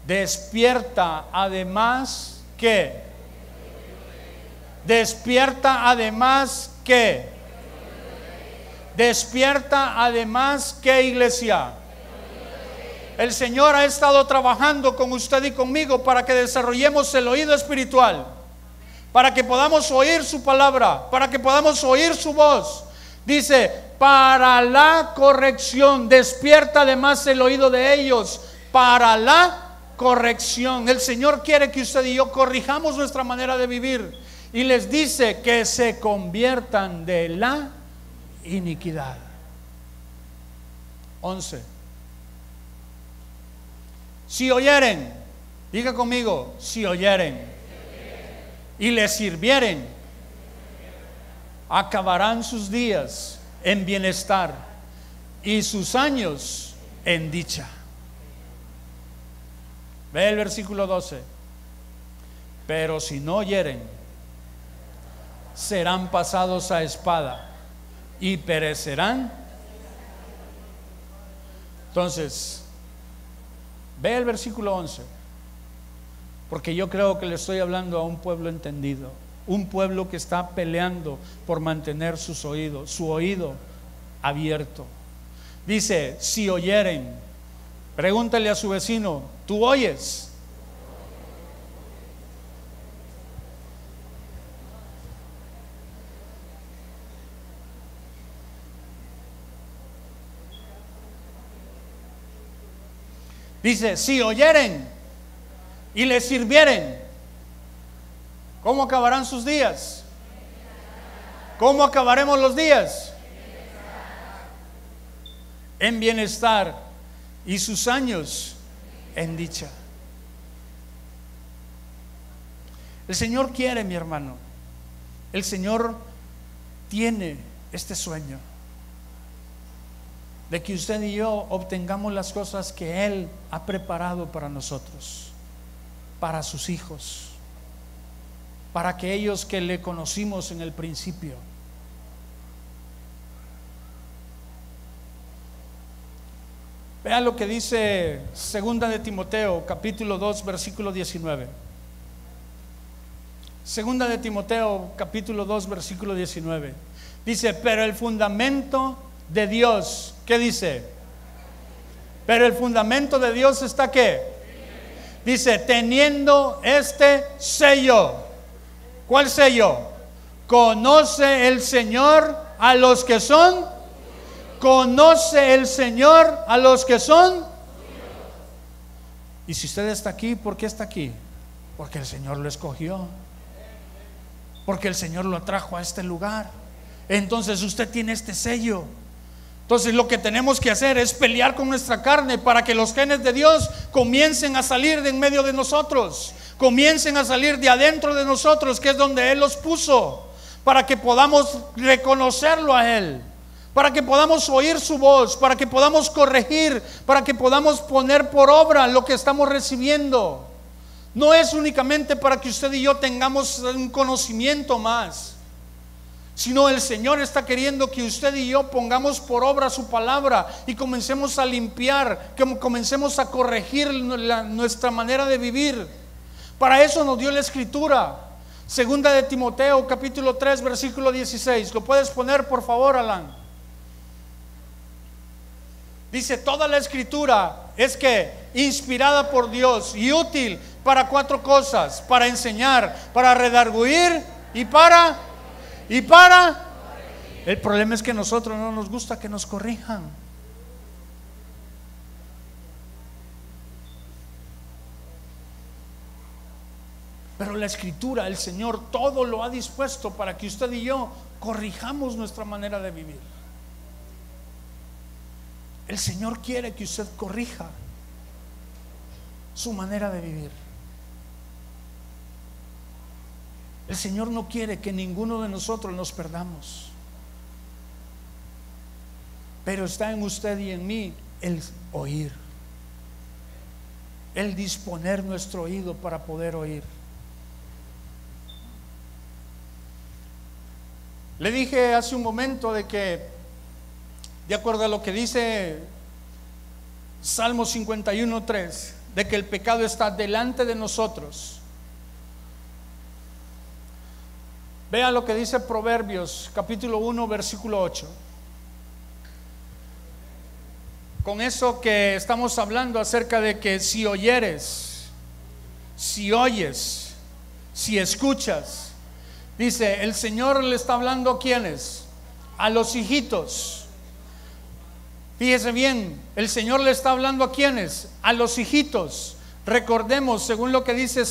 Despierta además que. Despierta además que. Despierta además que, iglesia. El Señor ha estado trabajando con usted y conmigo para que desarrollemos el oído espiritual, para que podamos oír su palabra, para que podamos oír su voz. Dice, para la corrección. Despierta además el oído de ellos para la corrección. El Señor quiere que usted y yo corrijamos nuestra manera de vivir, y les dice que se conviertan de la iniquidad. 11. Si oyeren, diga conmigo, si oyeren y les sirvieren, acabarán sus días en bienestar y sus años en dicha. Ve el versículo 12. Pero si no oyeren, serán pasados a espada y perecerán. Entonces, ve el versículo 11, porque yo creo que le estoy hablando a un pueblo entendido, un pueblo que está peleando por mantener su oído abierto. Dice, si oyeren. Pregúntale a su vecino, ¿tú oyes? Dice, si oyeren y les sirvieren, ¿cómo acabarán sus días? ¿Cómo acabaremos los días? En bienestar, y sus años en dicha. El Señor quiere, mi hermano, el Señor tiene este sueño de que usted y yo obtengamos las cosas que Él ha preparado para nosotros, para sus hijos, para aquellos que le conocimos en el principio. Vea lo que dice Segunda de Timoteo, capítulo 2, versículo 19. Segunda de Timoteo, capítulo 2, versículo 19. Dice, pero el fundamento de Dios, ¿qué dice? Pero el fundamento de Dios está ¿qué? Dice, teniendo este sello. ¿Cuál sello? Conoce el Señor a los que son. Conoce el Señor a los que son. Y si usted está aquí, ¿por qué está aquí? Porque el Señor lo escogió, porque el Señor lo atrajo a este lugar. Entonces usted tiene este sello. Entonces lo que tenemos que hacer es pelear con nuestra carne para que los genes de Dios comiencen a salir de en medio de nosotros, comiencen a salir de adentro de nosotros, que es donde Él los puso, para que podamos reconocerlo a Él, para que podamos oír su voz, para que podamos corregir, para que podamos poner por obra lo que estamos recibiendo. No es únicamente para que usted y yo tengamos un conocimiento más, sino el Señor está queriendo que usted y yo pongamos por obra su palabra y comencemos a limpiar, que comencemos a corregir nuestra manera de vivir. Para eso nos dio la Escritura. Segunda de Timoteo, capítulo 3, versículo 16. ¿Lo puedes poner, por favor, Alan? Dice, toda la Escritura es que inspirada por Dios y útil para 4 cosas: para enseñar, para redarguir y para. El problema es que a nosotros no nos gusta que nos corrijan. Pero la Escritura, el Señor, todo lo ha dispuesto para que usted y yo corrijamos nuestra manera de vivir. El Señor quiere que usted corrija su manera de vivir. El Señor no quiere que ninguno de nosotros nos perdamos, pero está en usted y en mí el oír, el disponer nuestro oído para poder oír. Le dije hace un momento de que, de acuerdo a lo que dice Salmo 51:3, de que el pecado está delante de nosotros. Vea lo que dice Proverbios capítulo 1 versículo 8. Con eso que estamos hablando acerca de que si oyeres, si oyes, si escuchas, dice, el Señor le está hablando a ¿quiénes? A los hijitos. Fíjese bien, el Señor le está hablando a ¿quiénes? A los hijitos. Recordemos, según lo que dice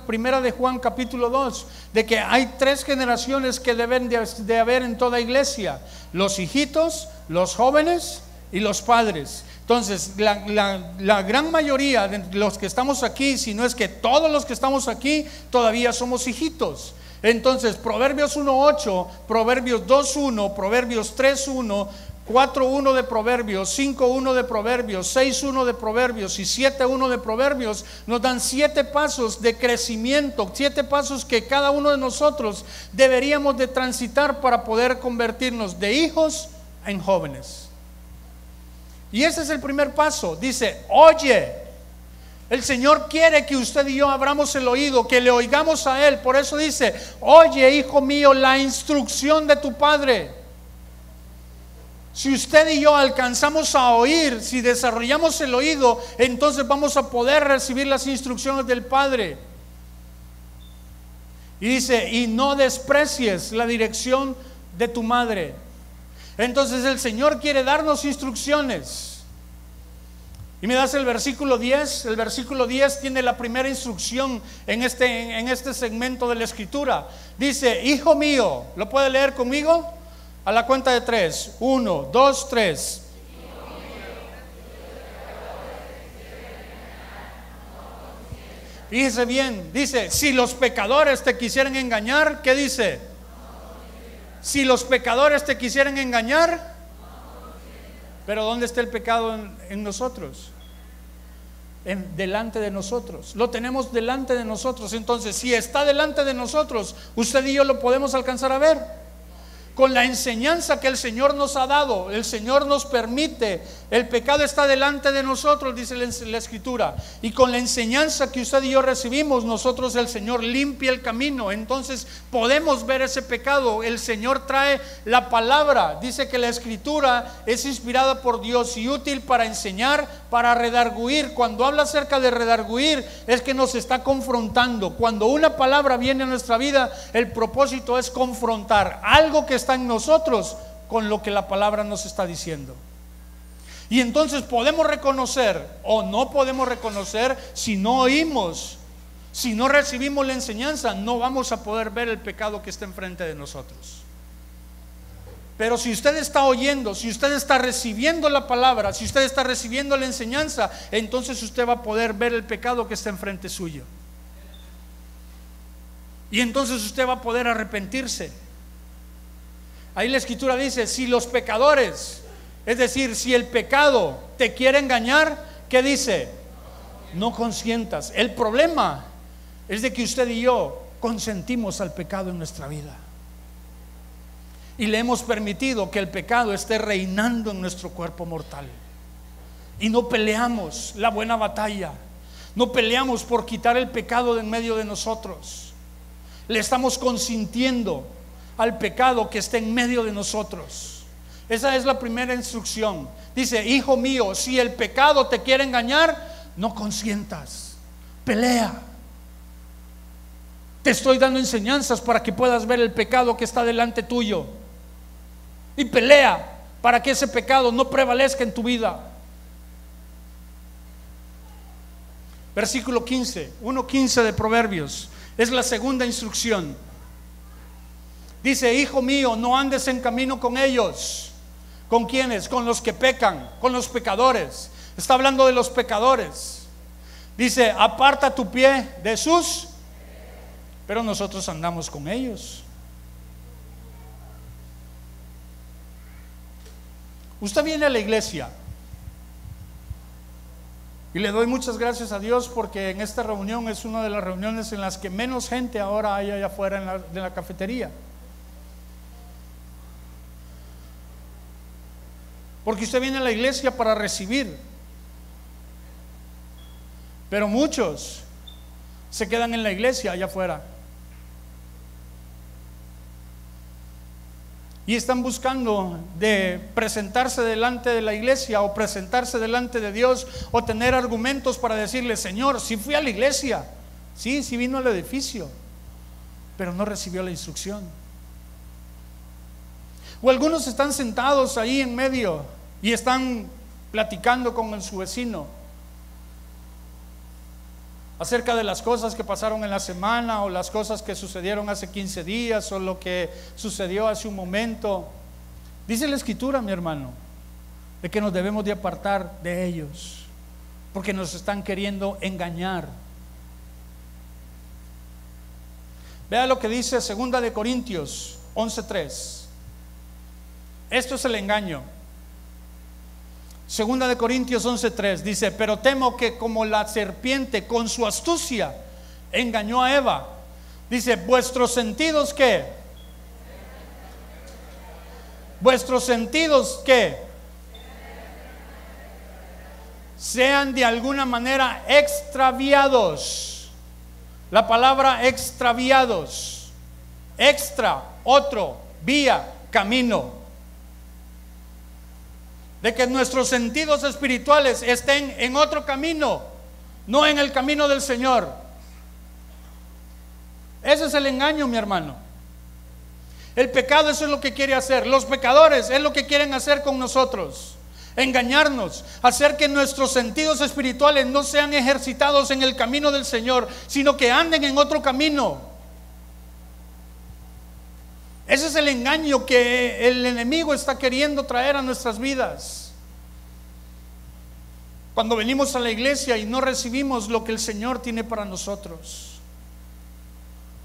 primera de Juan capítulo 2, de que hay 3 generaciones que deben de haber en toda iglesia: los hijitos, los jóvenes y los padres. Entonces la gran mayoría de los que estamos aquí, si no es que todos los que estamos aquí, todavía somos hijitos. Entonces Proverbios 1:8, Proverbios 2:1, Proverbios 3:1, 4:1 de Proverbios, 5:1 de Proverbios, 6:1 de Proverbios y 7:1 de Proverbios nos dan 7 pasos de crecimiento, 7 pasos que cada uno de nosotros deberíamos de transitar para poder convertirnos de hijos en jóvenes. Y ese es el primer paso. Dice, oye. El Señor quiere que usted y yo abramos el oído, que le oigamos a Él. Por eso dice, oye, hijo mío, la instrucción de tu Padre. Si usted y yo alcanzamos a oír, si desarrollamos el oído, entonces vamos a poder recibir las instrucciones del Padre. Y dice, y no desprecies la dirección de tu madre. Entonces el Señor quiere darnos instrucciones. Y me das el versículo 10. El versículo 10 tiene la primera instrucción en este segmento de la escritura. Dice, hijo mío, ¿lo puede leer conmigo? A la cuenta de 3. 1, 2, 3. Fíjese bien, dice, si los pecadores te quisieran engañar, ¿qué dice? Si los pecadores te quisieran engañar, pero ¿dónde está el pecado en nosotros? Delante de nosotros. Lo tenemos delante de nosotros. Entonces, si está delante de nosotros, usted y yo lo podemos alcanzar a ver. Con la enseñanza que el Señor nos ha dado, el Señor nos permite, el pecado está delante de nosotros, dice la Escritura, y con la enseñanza que usted y yo recibimos, nosotros, el Señor limpia el camino. Entonces podemos ver ese pecado. El Señor trae la palabra. Dice que la Escritura es inspirada por Dios y útil para enseñar, para redarguir. Cuando habla acerca de redarguir, es que nos está confrontando. Cuando una palabra viene a nuestra vida, el propósito es confrontar algo que está en nosotros con lo que la palabra nos está diciendo. Y entonces podemos reconocer o no podemos reconocer si no oímos, si no recibimos la enseñanza, no vamos a poder ver el pecado que está enfrente de nosotros. Pero si usted está oyendo, si usted está recibiendo la palabra, si usted está recibiendo la enseñanza, entonces usted va a poder ver el pecado que está enfrente suyo. Y entonces usted va a poder arrepentirse. Ahí la Escritura dice, si los pecadores, es decir, si el pecado te quiere engañar, ¿qué dice? No consientas. El problema es de que usted y yo consentimos al pecado en nuestra vida. Y le hemos permitido que el pecado esté reinando en nuestro cuerpo mortal. Y no peleamos la buena batalla. No peleamos por quitar el pecado de en medio de nosotros. Le estamos consintiendo al pecado que está en medio de nosotros. Esa es la primera instrucción. Dice, hijo mío, si el pecado te quiere engañar, no consientas, pelea. Te estoy dando enseñanzas para que puedas ver el pecado que está delante tuyo, y pelea para que ese pecado no prevalezca en tu vida. Versículo 15, 1:15 de Proverbios, es la segunda instrucción. Dice, hijo mío, no andes en camino con ellos. ¿Con quiénes? Con los que pecan, con los pecadores. Está hablando de los pecadores. Dice, aparta tu pie de sus, pero nosotros andamos con ellos. Usted viene a la iglesia, y le doy muchas gracias a Dios porque en esta reunión es una de las reuniones en las que menos gente ahora hay allá afuera de la cafetería. Porque usted viene a la iglesia para recibir. Pero muchos se quedan en la iglesia allá afuera y están buscando de presentarse delante de la iglesia o presentarse delante de Dios o tener argumentos para decirle: Señor, sí fui a la iglesia, sí vino al edificio, pero no recibió la instrucción. O algunos están sentados ahí en medio y están platicando con su vecino acerca de las cosas que pasaron en la semana, o las cosas que sucedieron hace 15 días, o lo que sucedió hace un momento. Dice la Escritura, mi hermano, de que nos debemos de apartar de ellos, porque nos están queriendo engañar. Vea lo que dice 2 de Corintios 11:3. Esto es el engaño. 2 de Corintios 11:3 dice: pero temo que como la serpiente con su astucia engañó a Eva, dice: vuestros sentidos ¿qué? Vuestros sentidos ¿qué? Sean de alguna manera extraviados. La palabra extraviados, extra, otro, vía, camino. De que nuestros sentidos espirituales estén en otro camino, no en el camino del Señor. Ese es el engaño, mi hermano. El pecado, eso es lo que quiere hacer. Los pecadores es lo que quieren hacer con nosotros: engañarnos, hacer que nuestros sentidos espirituales no sean ejercitados en el camino del Señor, sino que anden en otro camino. Ese es el engaño que el enemigo está queriendo traer a nuestras vidas. Cuando venimos a la iglesia y no recibimos lo que el Señor tiene para nosotros,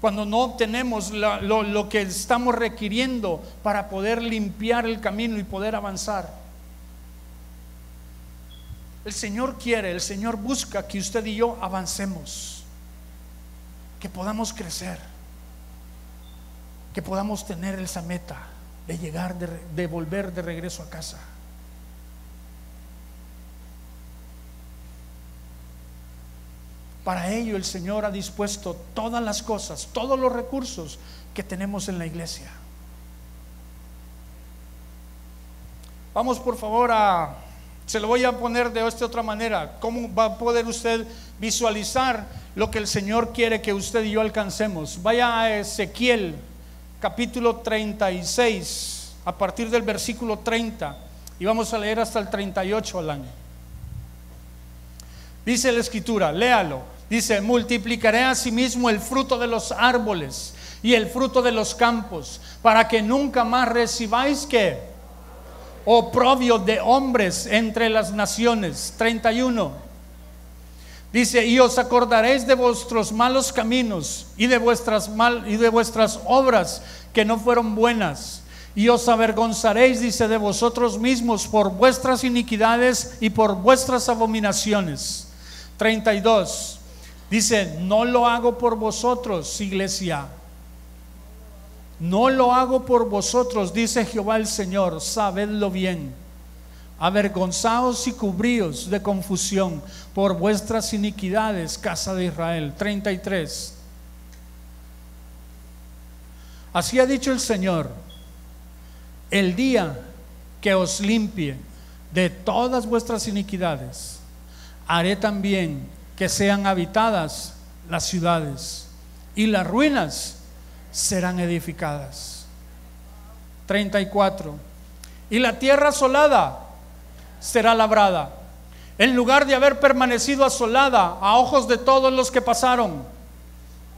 cuando no obtenemos lo que estamos requiriendo para poder limpiar el camino y poder avanzar. El Señor quiere, el Señor busca que usted y yo avancemos, que podamos crecer, que podamos tener esa meta de llegar, de volver de regreso a casa. Para ello el Señor ha dispuesto todas las cosas, todos los recursos que tenemos en la iglesia. Vamos por favor se lo voy a poner de esta otra manera. ¿Cómo va a poder usted visualizar lo que el Señor quiere que usted y yo alcancemos? Vaya a Ezequiel capítulo 36, a partir del versículo 30, y vamos a leer hasta el 38 al año. Dice la Escritura, léalo. Dice: multiplicaré asimismo el fruto de los árboles y el fruto de los campos, para que nunca más recibáis ¿qué? Oprobio de hombres entre las naciones. 31. Dice: y os acordaréis de vuestros malos caminos y de vuestras obras que no fueron buenas, y os avergonzaréis, dice, de vosotros mismos por vuestras iniquidades y por vuestras abominaciones. 32. Dice: no lo hago por vosotros, iglesia, no lo hago por vosotros, dice Jehová el Señor, sabedlo bien. Avergonzaos y cubríos de confusión por vuestras iniquidades, casa de Israel. 33. Así ha dicho el Señor: el día que os limpie de todas vuestras iniquidades, haré también que sean habitadas las ciudades, y las ruinas serán edificadas. 34. Y la tierra asolada será labrada, en lugar de haber permanecido asolada a ojos de todos los que pasaron.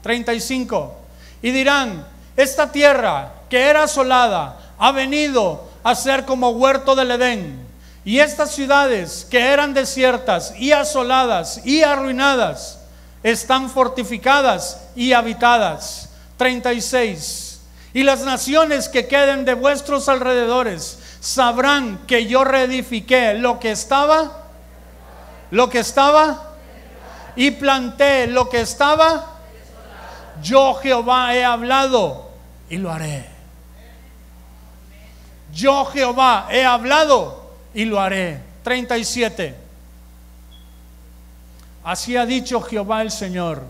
35. Y dirán: esta tierra que era asolada ha venido a ser como huerto del Edén, y estas ciudades que eran desiertas y asoladas y arruinadas están fortificadas y habitadas. 36. Y las naciones que queden de vuestros alrededores sabrán que yo reedifiqué lo que estaba, y planté lo que estaba. Yo Jehová he hablado y lo haré. Yo Jehová he hablado y lo haré. 37. Así ha dicho Jehová el Señor: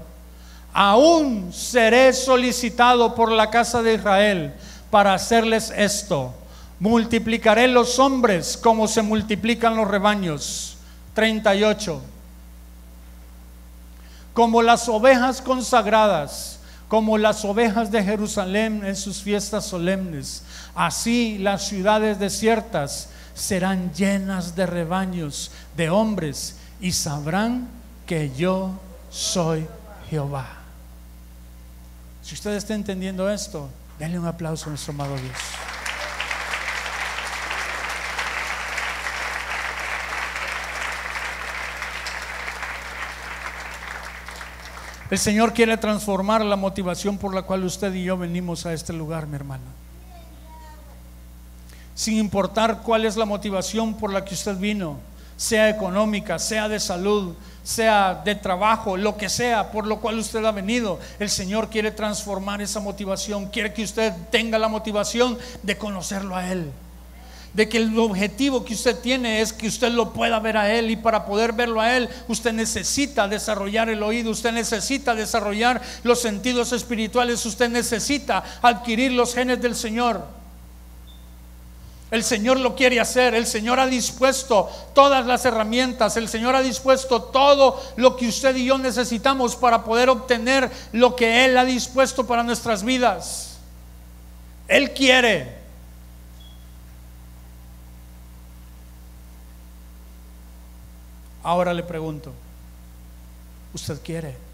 aún seré solicitado por la casa de Israel para hacerles esto. Multiplicaré los hombres como se multiplican los rebaños. 38. Como las ovejas consagradas, como las ovejas de Jerusalén en sus fiestas solemnes, así las ciudades desiertas serán llenas de rebaños de hombres, y sabrán que yo soy Jehová. Si usted está entendiendo esto, denle un aplauso a nuestro amado Dios. El Señor quiere transformar la motivación por la cual usted y yo venimos a este lugar, mi hermano. Sin importar cuál es la motivación por la que usted vino, sea económica, sea de salud, sea de trabajo, lo que sea por lo cual usted ha venido, el Señor quiere transformar esa motivación. Quiere que usted tenga la motivación de conocerlo a Él, de que el objetivo que usted tiene es que usted lo pueda ver a Él, y para poder verlo a Él usted necesita desarrollar el oído, usted necesita desarrollar los sentidos espirituales, usted necesita adquirir los genes del Señor. El Señor lo quiere hacer. El Señor ha dispuesto todas las herramientas, el Señor ha dispuesto todo lo que usted y yo necesitamos para poder obtener lo que Él ha dispuesto para nuestras vidas. Él quiere. Ahora le pregunto, ¿usted quiere?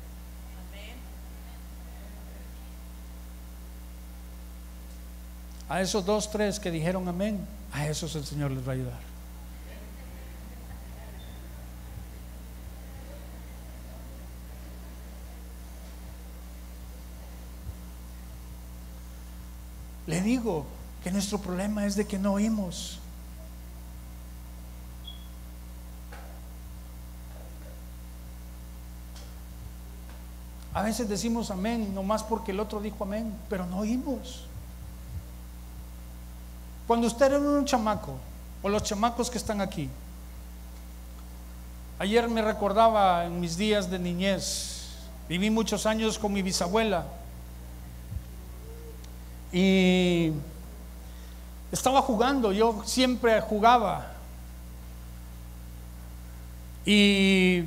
A esos 2, 3 que dijeron amén, a esos el Señor les va a ayudar. Le digo que nuestro problema es de que no oímos. A veces decimos amén nomás porque el otro dijo amén, pero no oímos. Cuando usted era un chamaco, o los chamacos que están aquí, ayer me recordaba en mis días de niñez, viví muchos años con mi bisabuela y estaba jugando, yo siempre jugaba y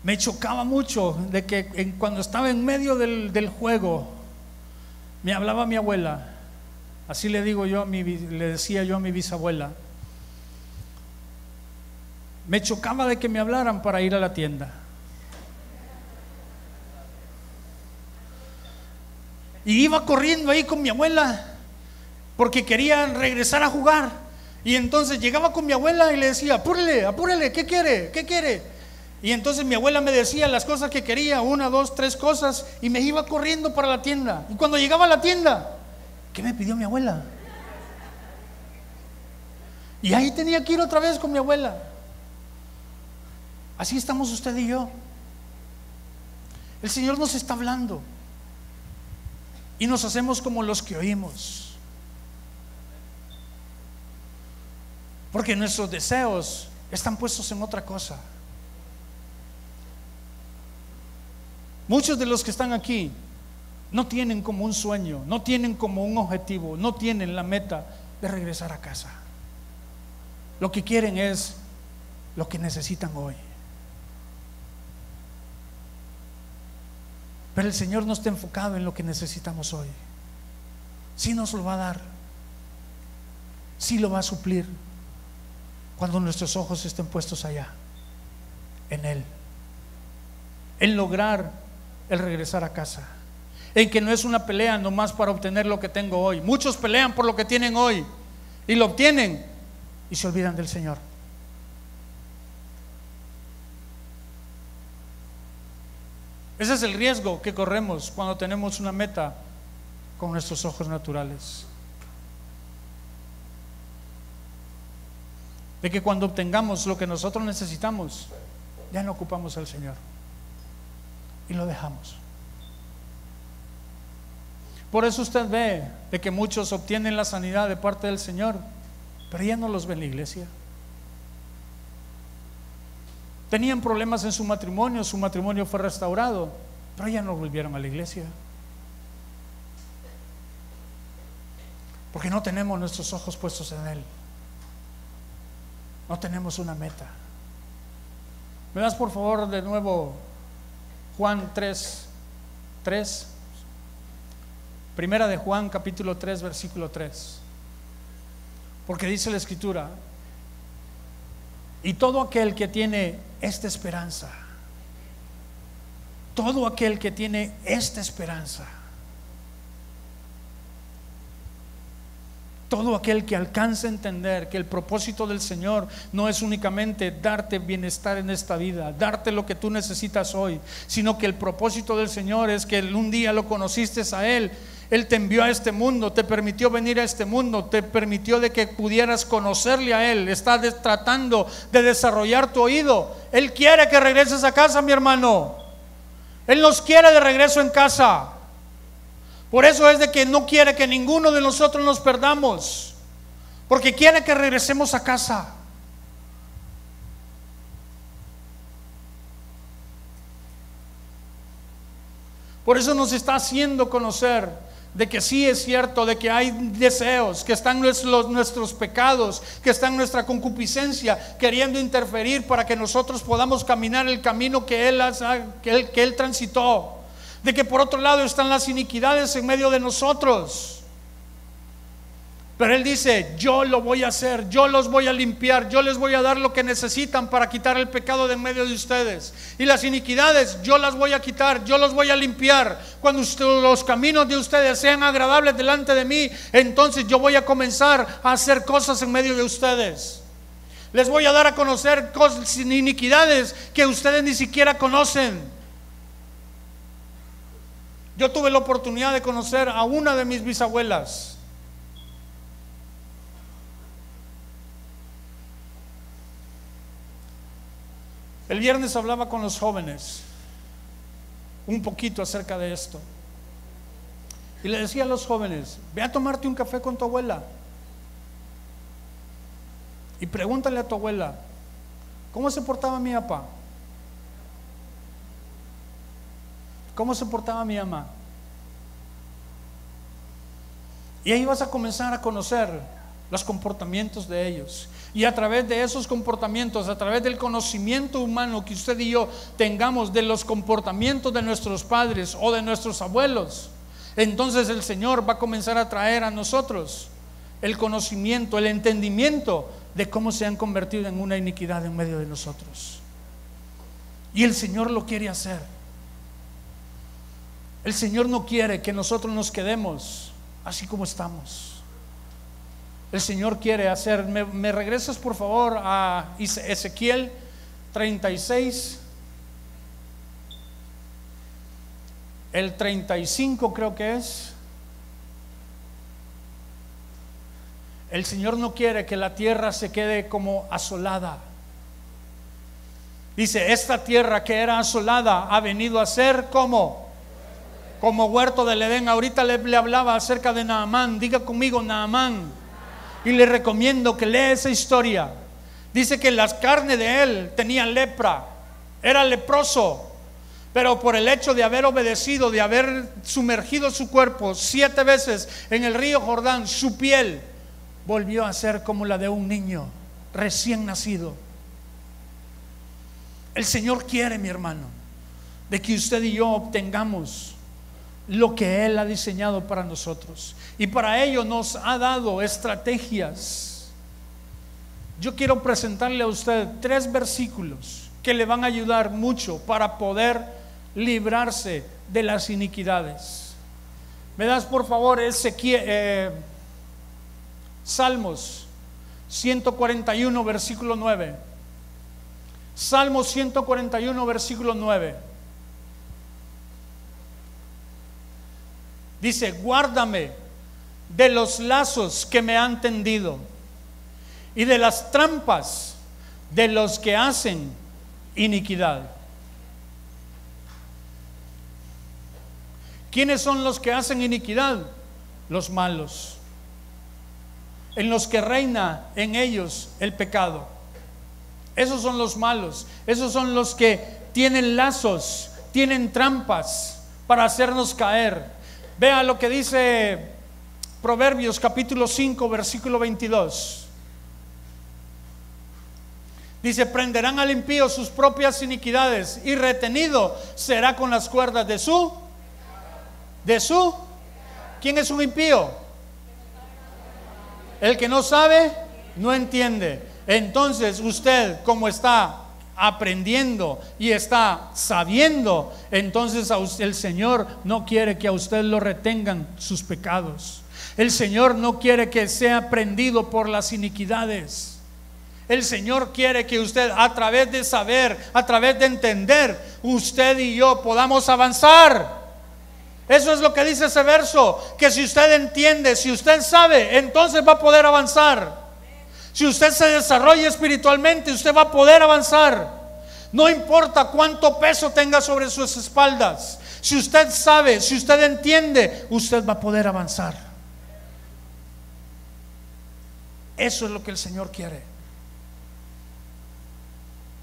me chocaba mucho de que cuando estaba en medio del juego me hablaba mi abuela. Así le decía yo a mi bisabuela. Me chocaba de que me hablaran para ir a la tienda. Y iba corriendo ahí con mi abuela porque querían regresar a jugar. Y entonces llegaba con mi abuela y le decía: apúrele, apúrele, ¿qué quiere? ¿Qué quiere? Y entonces mi abuela me decía las cosas que quería, 1, 2, 3 cosas, y me iba corriendo para la tienda. Y cuando llegaba a la tienda, ¿qué me pidió mi abuela? Y ahí tenía que ir otra vez con mi abuela. Así estamos usted y yo. El Señor nos está hablando y nos hacemos como los que oímos, porque nuestros deseos están puestos en otra cosa. Muchos de los que están aquí no tienen como un sueño, no tienen como un objetivo, no tienen la meta de regresar a casa. Lo que quieren es lo que necesitan hoy. Pero el Señor no está enfocado en lo que necesitamos hoy. Sí nos lo va a dar, sí lo va a suplir, cuando nuestros ojos estén puestos allá, en Él, en lograr el regresar a casa, en que no es una pelea nomás para obtener lo que tengo hoy. Muchos pelean por lo que tienen hoy y lo obtienen y se olvidan del Señor. Ese es el riesgo que corremos cuando tenemos una meta con nuestros ojos naturales, de que cuando obtengamos lo que nosotros necesitamos, ya no ocupamos al Señor y lo dejamos. Por eso usted ve de que muchos obtienen la sanidad de parte del Señor, pero ya no los ve en la iglesia. Tenían problemas en su matrimonio fue restaurado, pero ya no volvieron a la iglesia. Porque no tenemos nuestros ojos puestos en Él. No tenemos una meta. ¿Me das por favor de nuevo Juan 3:3? Primera de Juan capítulo 3 versículo 3. Porque dice la Escritura: y todo aquel que tiene esta esperanza, todo aquel que tiene esta esperanza, todo aquel que alcanza a entender que el propósito del Señor no es únicamente darte bienestar en esta vida, darte lo que tú necesitas hoy, sino que el propósito del Señor es que un día lo conociste a Él. Él te envió a este mundo, te permitió venir a este mundo, te permitió de que pudieras conocerle a Él. Está tratando de desarrollar tu oído. Él quiere que regreses a casa, mi hermano. Él nos quiere de regreso en casa. Por eso es de que no quiere que ninguno de nosotros nos perdamos, porque quiere que regresemos a casa. Por eso nos está haciendo conocer de que sí es cierto, de que hay deseos, que están nuestros pecados, que está en nuestra concupiscencia queriendo interferir para que nosotros podamos caminar el camino que Él transitó. De que por otro lado están las iniquidades en medio de nosotros. Pero Él dice: yo lo voy a hacer, yo los voy a limpiar, yo les voy a dar lo que necesitan para quitar el pecado de en medio de ustedes. Y las iniquidades yo las voy a quitar, yo los voy a limpiar. Cuando los caminos de ustedes sean agradables delante de mí, entonces yo voy a comenzar a hacer cosas en medio de ustedes. Les voy a dar a conocer cosas, iniquidades que ustedes ni siquiera conocen. Yo tuve la oportunidad de conocer a una de mis bisabuelas. El viernes hablaba con los jóvenes un poquito acerca de esto. Y le decía a los jóvenes: ve a tomarte un café con tu abuela y pregúntale a tu abuela cómo se portaba mi papá, cómo se portaba mi mamá. Y ahí vas a comenzar a conocer los comportamientos de ellos. Y a través de esos comportamientos, a través del conocimiento humano que usted y yo tengamos de los comportamientos de nuestros padres o de nuestros abuelos, entonces el Señor va a comenzar a traer a nosotros el conocimiento, el entendimiento de cómo se han convertido en una iniquidad en medio de nosotros. Y el Señor lo quiere hacer. El Señor no quiere que nosotros nos quedemos así como estamos. El Señor quiere hacer. ¿Me regresas por favor a Ezequiel 36? El 35 creo que es. El Señor no quiere que la tierra se quede como asolada. Dice: esta tierra que era asolada ha venido a ser como huerto del Edén. Ahorita le hablaba acerca de Naamán. Diga conmigo: Naamán. Y le recomiendo que lea esa historia. Dice que las carnes de él tenían lepra, era leproso, pero por el hecho de haber obedecido, de haber sumergido su cuerpo 7 veces en el río Jordán, su piel volvió a ser como la de un niño recién nacido. El Señor quiere, mi hermano, de que usted y yo obtengamos lo que Él ha diseñado para nosotros, y para ello nos ha dado estrategias. Yo quiero presentarle a usted 3 versículos que le van a ayudar mucho para poder librarse de las iniquidades. ¿Me das por favor Salmos 141 versículo 9? Salmos 141 versículo 9. Dice: guárdame de los lazos que me han tendido y de las trampas de los que hacen iniquidad. ¿Quiénes son los que hacen iniquidad? Los malos, en los que reina en ellos el pecado. Esos son los malos. Esos son los que tienen lazos, tienen trampas para hacernos caer. Vea lo que dice Proverbios capítulo 5 versículo 22. Dice: prenderán al impío sus propias iniquidades, y retenido será con las cuerdas de su. ¿Quién es un impío? El que no sabe, no entiende. Entonces usted, como está aprendiendo y está sabiendo, entonces el Señor no quiere que a usted lo retengan sus pecados. El Señor no quiere que sea prendido por las iniquidades. El Señor quiere que usted, a través de saber, a través de entender, usted y yo podamos avanzar. Eso es lo que dice ese verso, que si usted entiende, si usted sabe, entonces va a poder avanzar. Si usted se desarrolla espiritualmente, usted va a poder avanzar. No importa cuánto peso tenga sobre sus espaldas. Si usted sabe, si usted entiende, usted va a poder avanzar. Eso es lo que el Señor quiere.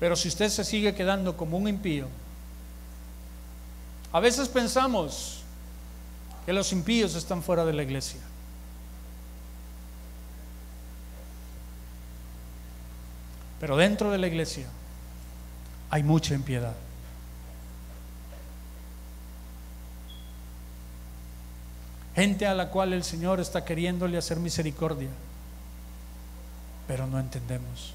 Pero si usted se sigue quedando como un impío, a veces pensamos que los impíos están fuera de la iglesia. Pero dentro de la iglesia hay mucha impiedad. Gente a la cual el Señor está queriéndole hacer misericordia, pero no entendemos.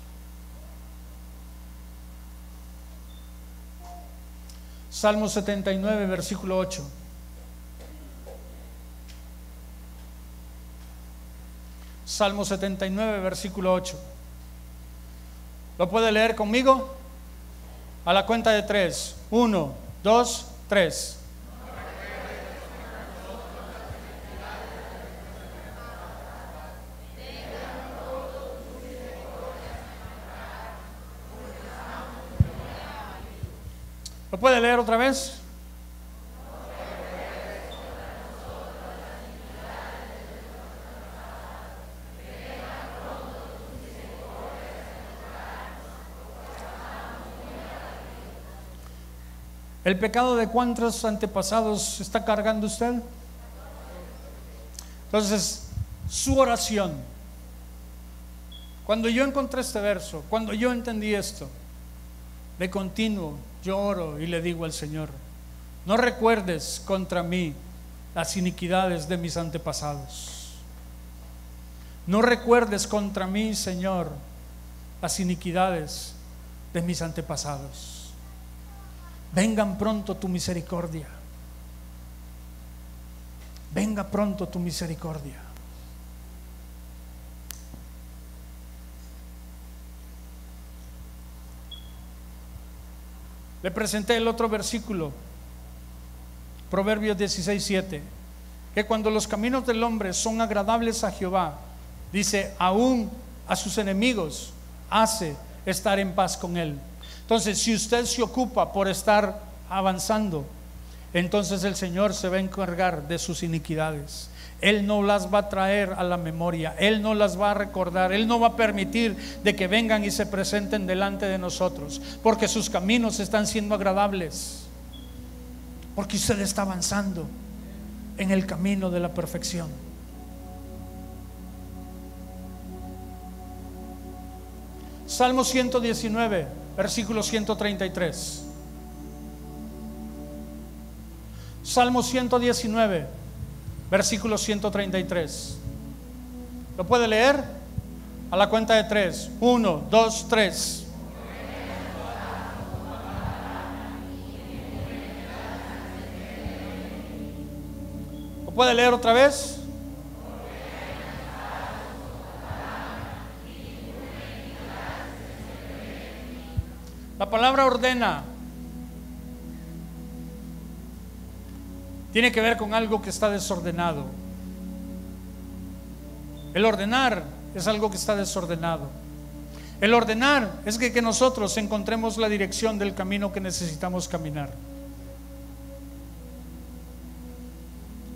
Salmo 79, versículo 8. Salmo 79, versículo 8. ¿Lo puede leer conmigo? A la cuenta de 3. 1, 2, 3. ¿Lo puede leer otra vez? ¿El pecado de cuántos antepasados está cargando usted? Entonces, su oración, cuando yo encontré este verso, cuando yo entendí esto, de continuo yo oro y le digo al Señor: no recuerdes contra mí las iniquidades de mis antepasados. No recuerdes contra mí, Señor, las iniquidades de mis antepasados. Vengan pronto tu misericordia. Venga pronto tu misericordia. Le presenté el otro versículo, Proverbios 16:7, que cuando los caminos del hombre son agradables a Jehová, dice, aún a sus enemigos hace estar en paz con él. Entonces, si usted se ocupa por estar avanzando, entonces el Señor se va a encargar de sus iniquidades. Él no las va a traer a la memoria, Él no las va a recordar, Él no va a permitir de que vengan y se presenten delante de nosotros, porque sus caminos están siendo agradables, porque usted está avanzando en el camino de la perfección. Salmo 119, versículo 133. Salmo 119, versículo 133. ¿Lo puede leer? A la cuenta de 3. 1, 2, 3. ¿Lo puede leer otra vez? La palabra ordena tiene que ver con algo que está desordenado. El ordenar es algo que está desordenado. El ordenar es que nosotros encontremos la dirección del camino que necesitamos caminar.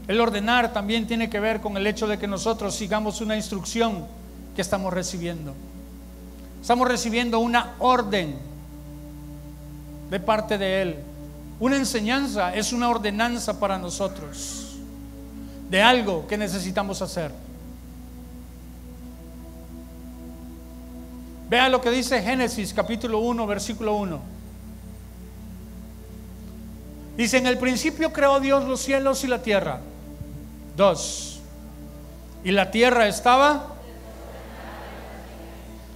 El ordenar también tiene que ver con el hecho de que nosotros sigamos una instrucción que estamos recibiendo. Estamos recibiendo una orden de parte de Él. Una enseñanza es una ordenanza para nosotros de algo que necesitamos hacer. Vea lo que dice Génesis capítulo 1 versículo 1. Dice: en el principio creó Dios los cielos y la tierra. 2. Y la tierra estaba,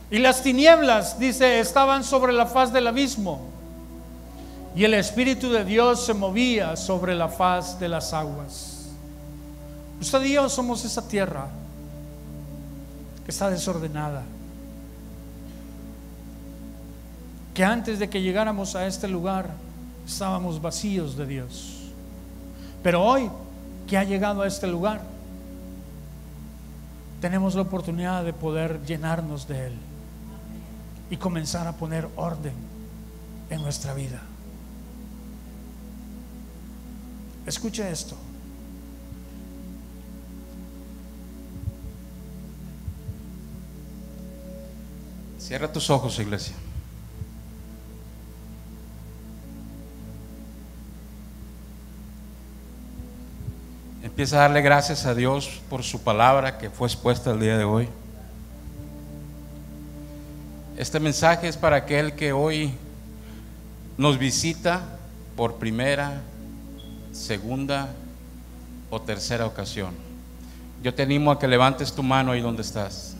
y las tinieblas, dice, estaban sobre la faz del abismo, y el Espíritu de Dios se movía sobre la faz de las aguas. Usted y yo somos esa tierra que está desordenada, que antes de que llegáramos a este lugar estábamos vacíos de Dios. Pero hoy que ha llegado a este lugar, tenemos la oportunidad de poder llenarnos de Él y comenzar a poner orden en nuestra vida. Escuche esto. Cierra tus ojos, iglesia. Empieza a darle gracias a Dios por su palabra que fue expuesta el día de hoy. Este mensaje es para aquel que hoy nos visita por primera, segunda o tercera ocasión. Yo te animo a que levantes tu mano ahí donde estás.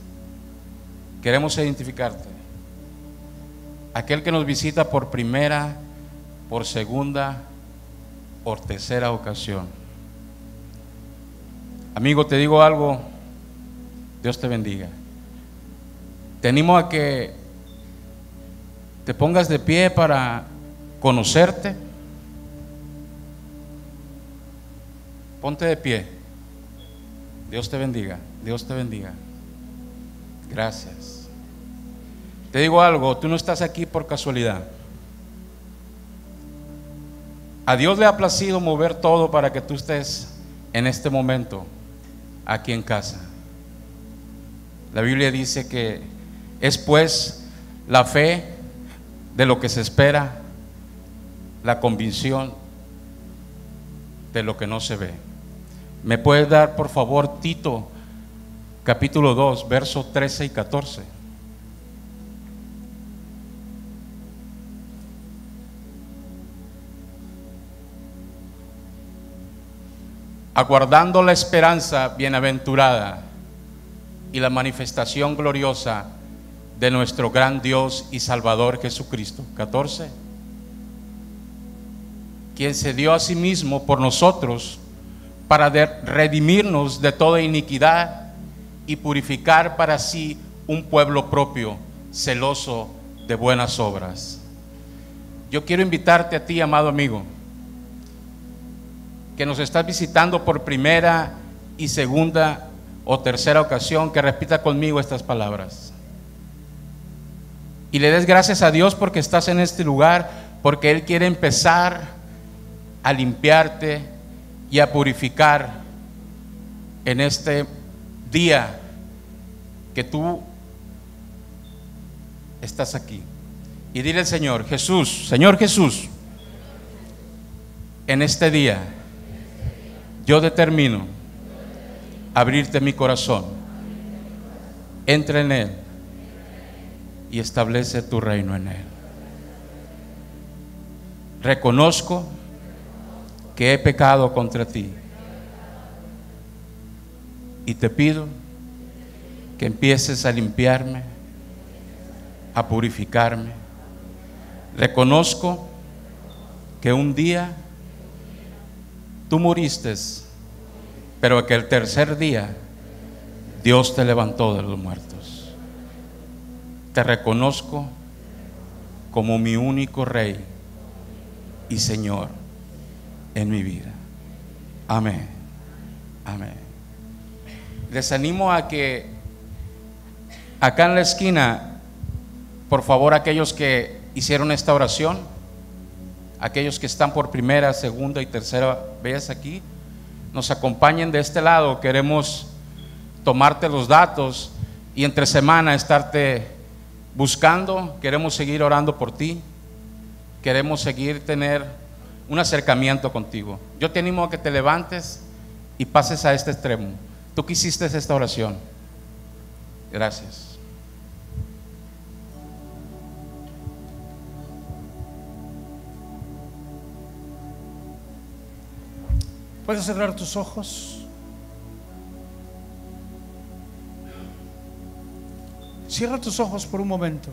Queremos identificarte. Aquel que nos visita por primera, por segunda o tercera ocasión. Amigo, te digo algo, Dios te bendiga. Te animo a que te pongas de pie para conocerte. Ponte de pie. Dios te bendiga, Dios te bendiga. Gracias. Te digo algo, tú no estás aquí por casualidad. A Dios le ha placido mover todo para que tú estés en este momento aquí en casa. La Biblia dice que es pues la fe de lo que se espera, la convicción de lo que no se ve. ¿Me puedes dar por favor Tito capítulo 2 versos 13 y 14? Aguardando la esperanza bienaventurada y la manifestación gloriosa de nuestro gran Dios y Salvador Jesucristo. 14. Quien se dio a sí mismo por nosotros para redimirnos de toda iniquidad y purificar para sí un pueblo propio, celoso de buenas obras. Yo quiero invitarte a ti, amado amigo, que nos estás visitando por primera y segunda o tercera ocasión, que repita conmigo estas palabras y le des gracias a Dios porque estás en este lugar, porque Él quiere empezar a limpiarte y a purificar en este día que tú estás aquí. Y dile al Señor: Jesús, Señor Jesús, en este día yo determino abrirte mi corazón. Entra en él y establece tu reino en él. Reconozco que he pecado contra ti y te pido que empieces a limpiarme, a purificarme. Reconozco que un día tú moriste, pero que el tercer día Dios te levantó de los muertos. Te reconozco como mi único Rey y Señor en mi vida. Amén. Amén. Les animo a que acá en la esquina, por favor, aquellos que hicieron esta oración, aquellos que están por primera, segunda y tercera vez aquí, nos acompañen de este lado. Queremos tomarte los datos y entre semana estarte buscando, queremos seguir orando por ti, queremos seguir tener un acercamiento contigo. Yo te animo a que te levantes y pases a este extremo. Tú que hiciste esta oración. Gracias. Puedes cerrar tus ojos. Cierra tus ojos por un momento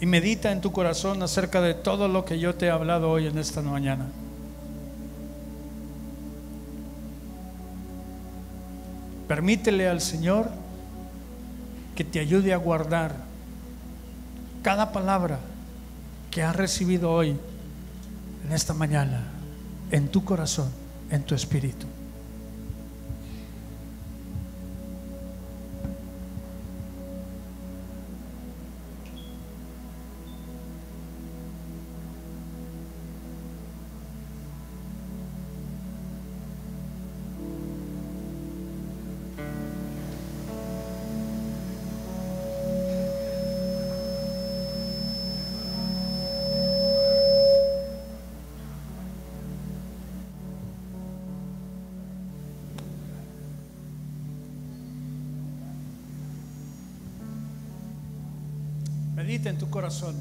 y medita en tu corazón acerca de todo lo que yo te he hablado hoy en esta mañana. Permítele al Señor que te ayude a guardar cada palabra que has recibido hoy en esta mañana, en tu corazón, en tu espíritu. Medita en tu corazón.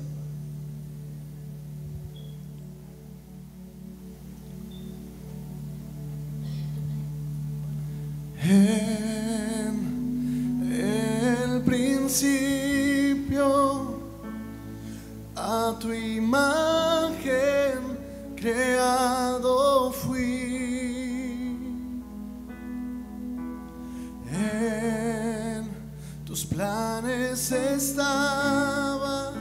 En el principio, a tu imagen creado fui. En tus planes estaba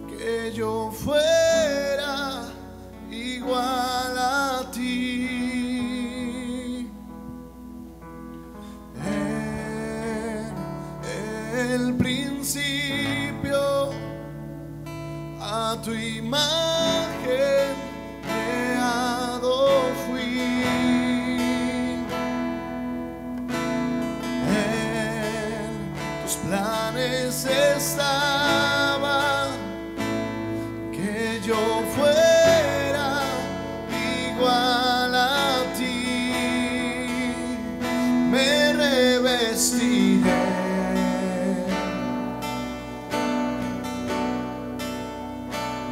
que yo fuera igual a ti. En el principio, a tu imagen creado fui. En tus planes estaba que yo fuera igual a ti. Me revestiré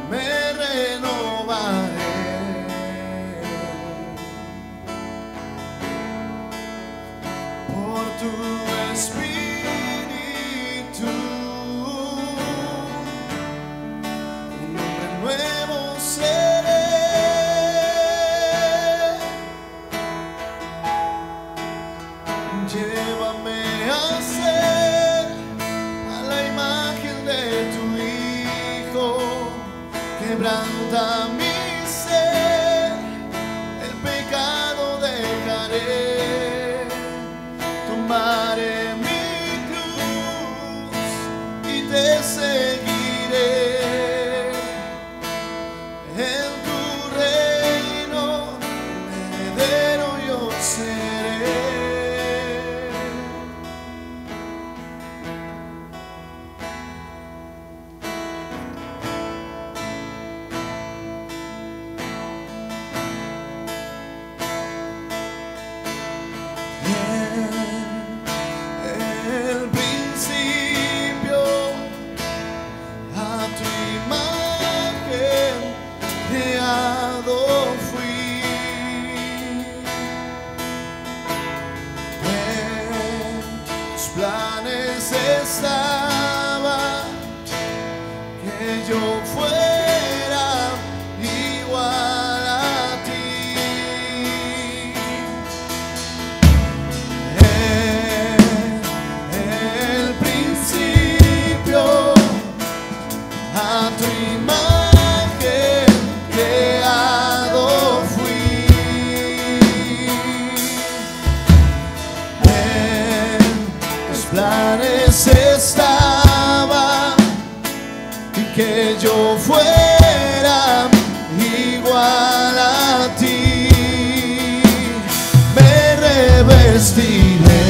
me renovaré por tu espíritu. Un hombre nuevo seré. Llévame a ser a la imagen de tu Hijo. Quebranta mi ser, el pecado dejaré, tomaré mi cruz y te seguiré. En tu reino, heredero yo seré. El principio, a tu imagen creado fui. En tus planes estaba que yo fuera igual a ti. El principio, a tu imagen creado fui. En tus planes estaba que yo fuera igual a ti. Me revestiré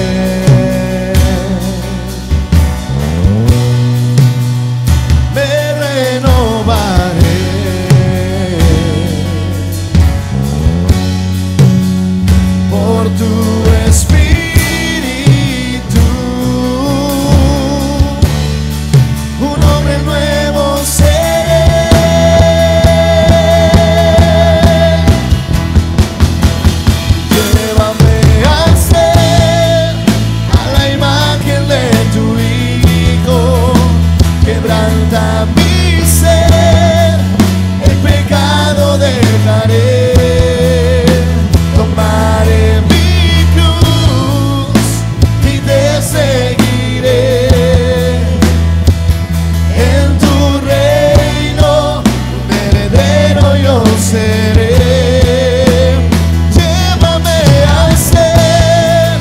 quebranta mi ser, el pecado dejaré, tomaré mi cruz y te seguiré. En tu reino, un heredero yo seré. Llévame al ser,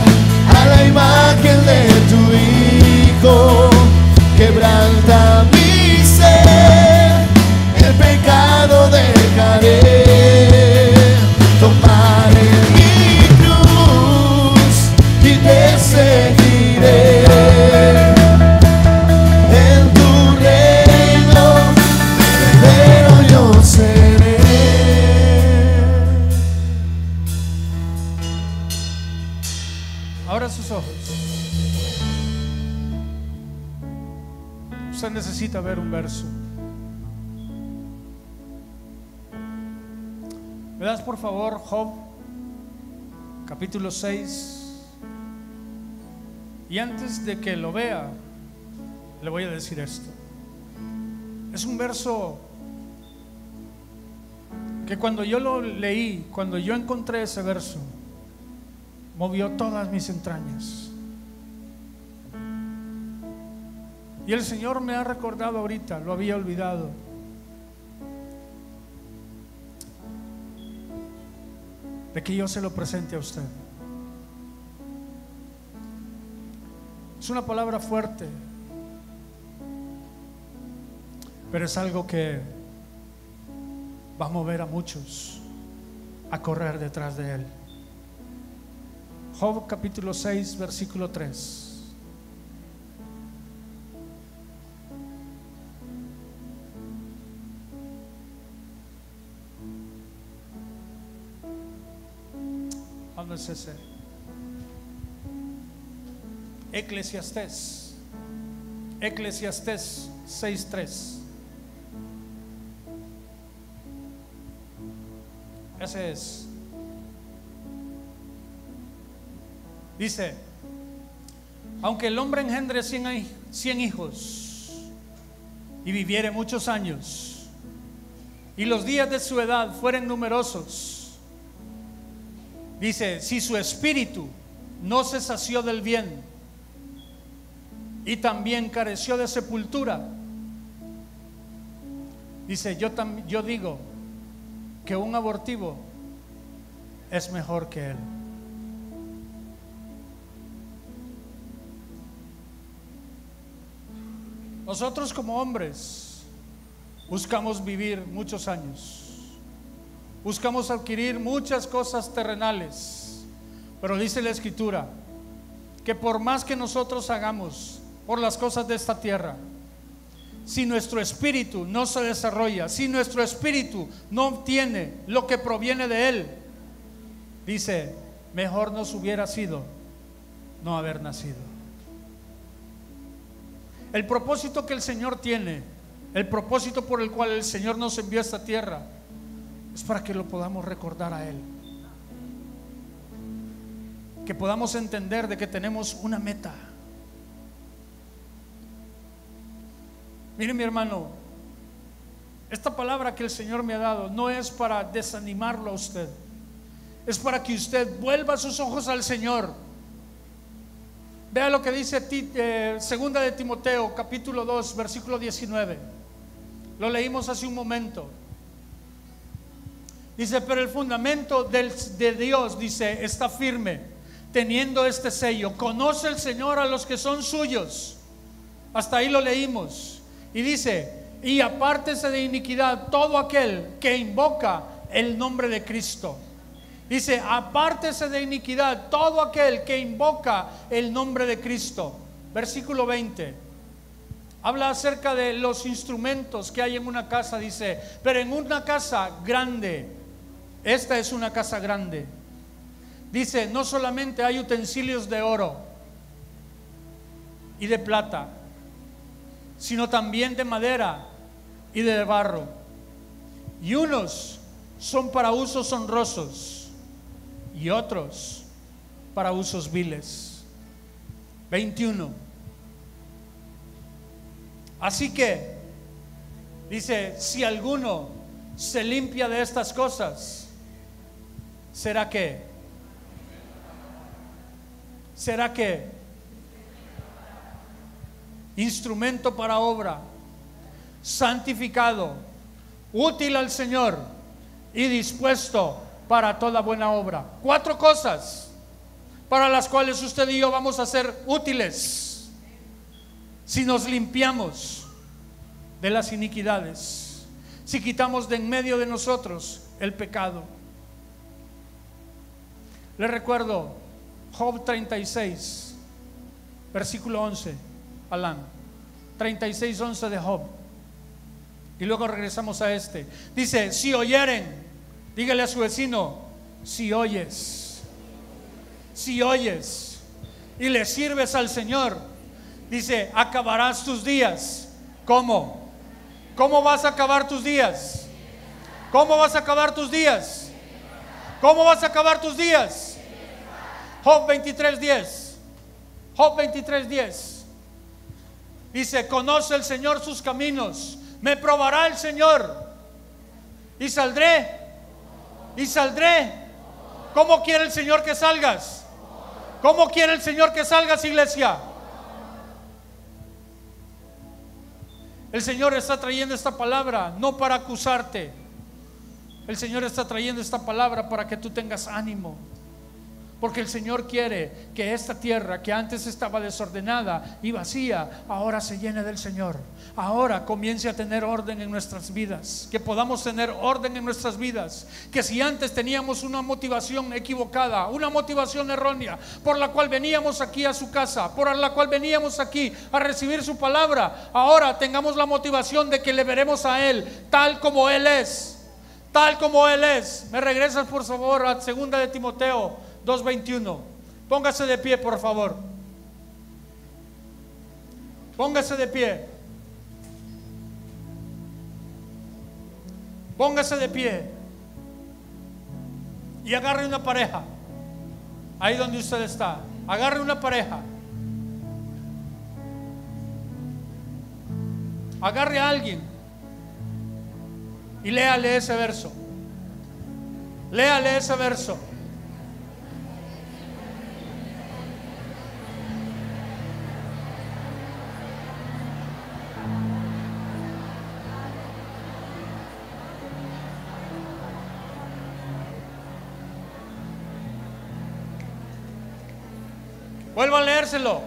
a la imagen de tu Hijo. Quebranta mi ser, el pecado dejaré, tomaré mi cruz y te seguiré. En tu reino, heredero yo seré. Abra sus ojos. Usted necesita ver un verso. ¿Me das por favor Job capítulo 6? Y antes de que lo vea, le voy a decir esto. Es un verso que cuando yo lo leí, cuando yo encontré ese verso, movió todas mis entrañas. Y el Señor me ha recordado ahorita, lo había olvidado. De que yo se lo presente a usted. Es una palabra fuerte, pero es algo que va a mover a muchos a correr detrás de él. Job capítulo 6 versículo 3. ¿Dónde es ese? Eclesiastés 6:3. Ese es. Dice: aunque el hombre engendre 100 hijos y viviere muchos años, y los días de su edad fueren numerosos, dice, si su espíritu no se sació del bien y también careció de sepultura, dice, yo digo que un abortivo es mejor que él. Nosotros como hombres buscamos vivir muchos años. Buscamos adquirir muchas cosas terrenales, pero dice la Escritura que por más que nosotros hagamos por las cosas de esta tierra, si nuestro espíritu no se desarrolla, si nuestro espíritu no obtiene lo que proviene de Él, dice, mejor nos hubiera sido no haber nacido. El propósito que el Señor tiene, el propósito por el cual el Señor nos envió a esta tierra, es para que lo podamos recordar a Él, que podamos entender de que tenemos una meta. Mire, mi hermano, esta palabra que el Señor me ha dado no es para desanimarlo a usted, es para que usted vuelva sus ojos al Señor. Vea lo que dice segunda de Timoteo capítulo 2 versículo 19. Lo leímos hace un momento. Dice, pero el fundamento de Dios, dice, está firme, teniendo este sello: conoce el Señor a los que son suyos. Hasta ahí lo leímos. Y dice, y apártese de iniquidad todo aquel que invoca el nombre de Cristo. Dice, apártese de iniquidad todo aquel que invoca el nombre de Cristo. Versículo 20. Habla acerca de los instrumentos que hay en una casa. Dice, pero en una casa grande, esta es una casa grande, dice, no solamente hay utensilios de oro y de plata, sino también de madera y de barro, y unos son para usos honrosos y otros para usos viles. 21. Así que Dice, si alguno se limpia de estas cosas, ¿será qué? ¿Será qué? Instrumento para obra, santificado, útil al Señor y dispuesto para toda buena obra. 4 cosas para las cuales usted y yo vamos a ser útiles si nos limpiamos de las iniquidades, si quitamos de en medio de nosotros el pecado. Les recuerdo Job 36, versículo 11, Alan, 36:11 de Job, y luego regresamos a este. Dice, si oyeren, dígale a su vecino, si oyes y le sirves al Señor, dice, acabarás tus días. ¿Cómo? ¿Cómo vas a acabar tus días? ¿Cómo vas a acabar tus días? ¿Cómo vas a acabar tus días? Job 23:10. Job 23:10. Dice, conoce el Señor sus caminos, me probará el Señor y saldré. ¿Cómo quiere el Señor que salgas? ¿Cómo quiere el Señor que salgas, iglesia? El Señor está trayendo esta palabra no para acusarte. El Señor está trayendo esta palabra para que tú tengas ánimo. Porque el Señor quiere que esta tierra que antes estaba desordenada y vacía, ahora se llene del Señor. Ahora comience a tener orden en nuestras vidas. Que podamos tener orden en nuestras vidas. Que si antes teníamos una motivación equivocada, una motivación errónea, por la cual veníamos aquí a su casa, por la cual veníamos aquí a recibir su palabra, ahora tengamos la motivación de que le veremos a Él tal como Él es. Tal como Él es. Me regresas por favor a 2 de Timoteo 2:21. Póngase de pie, por favor. Póngase de pie. Póngase de pie. Y agarre una pareja. Ahí donde usted está. Agarre una pareja. Agarre a alguien. Y léale ese verso. Léale ese verso. Vuelvo a leérselo.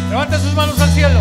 Levante sus manos al cielo.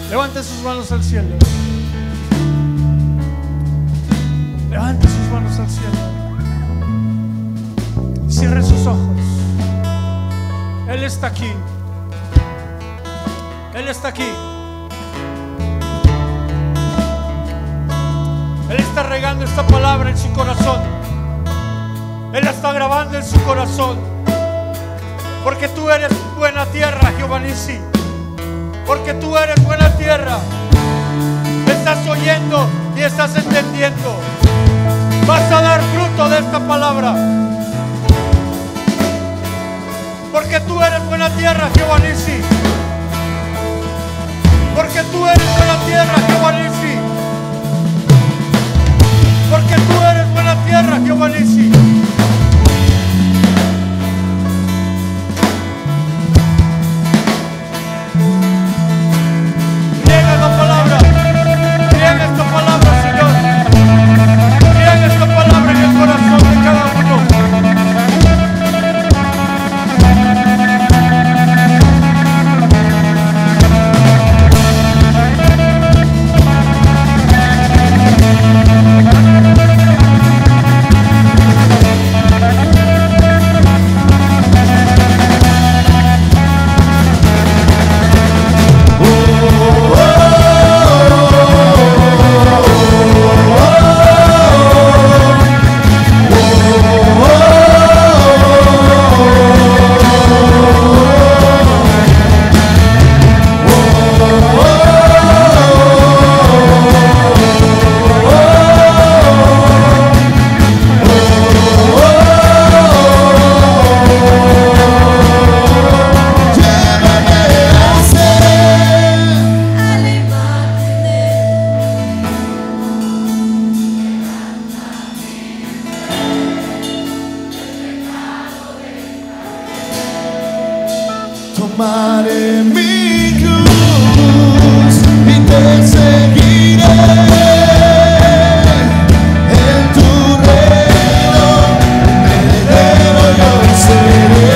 Levante sus manos al cielo. Levante sus manos al cielo. Cierre sus ojos. Él está aquí. Él está aquí. Él está regando esta palabra en su corazón. Él la está grabando en su corazón. Porque tú eres buena tierra, Jehová Nissi. Porque tú eres buena tierra. Estás oyendo y estás entendiendo. Vas a dar fruto de esta palabra. Porque tú eres buena tierra, Jehová Nissi. Porque tú eres buena tierra, Jehová Nissi. Porque tú eres buena tierra, Jehová Nissi. Riega esta palabra. Riega esta palabra, Señor. Riega esta palabra en el corazón de cada uno. Tomaré mi cruz y te seguiré. En tu reino, heredero yo seré.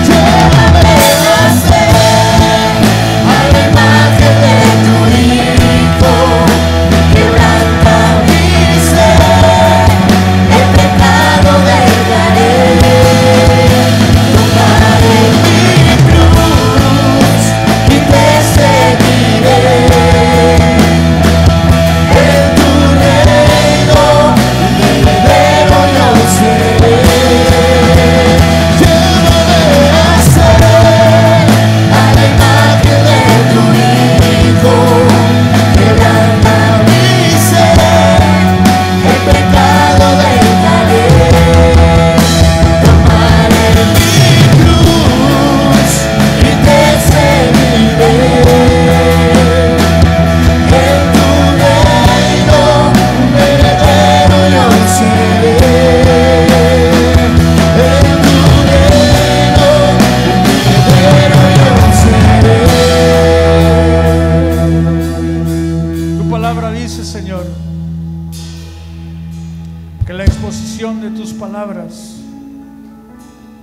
Llévame a ser a la imagen de tu Hijo. Quebranta mi ser, el pecado dejaré.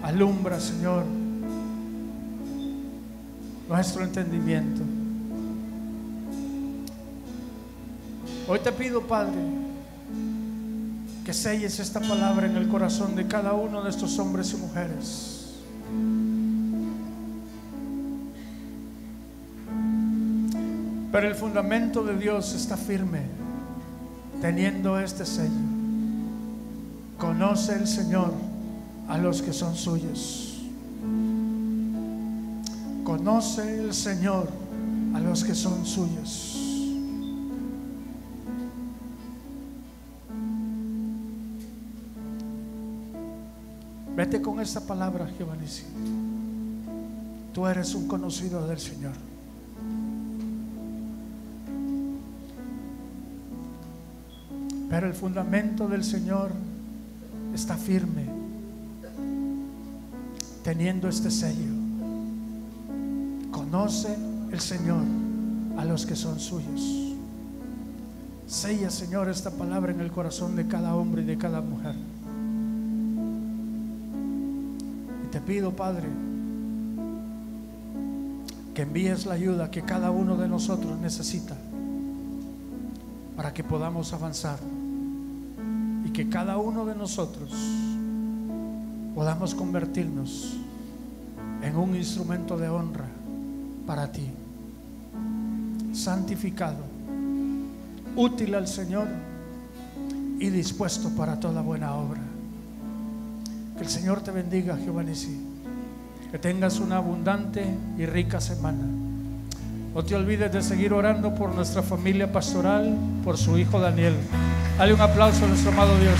Alumbra, Señor, nuestro entendimiento. Hoy te pido, Padre, que selles esta palabra en el corazón de cada uno de estos hombres y mujeres. Pero el fundamento de Dios está firme, teniendo este sello. Conoce el Señor a los que son suyos. Conoce el Señor a los que son suyos. Vete con esta palabra, Jehová Nissi. Tú eres un conocido del Señor. Pero el fundamento del Señor está firme, teniendo este sello. Conoce el Señor a los que son suyos. Sella, Señor, esta palabra en el corazón de cada hombre y de cada mujer. Y te pido, Padre, que envíes la ayuda que cada uno de nosotros necesita para que podamos avanzar y que cada uno de nosotros podamos convertirnos en un instrumento de honra para ti, santificado, útil al Señor y dispuesto para toda buena obra. Que el Señor te bendiga, Jehová Nisí. Que tengas una abundante y rica semana. No te olvides de seguir orando por nuestra familia pastoral, por su hijo Daniel. Dale un aplauso a nuestro amado Dios.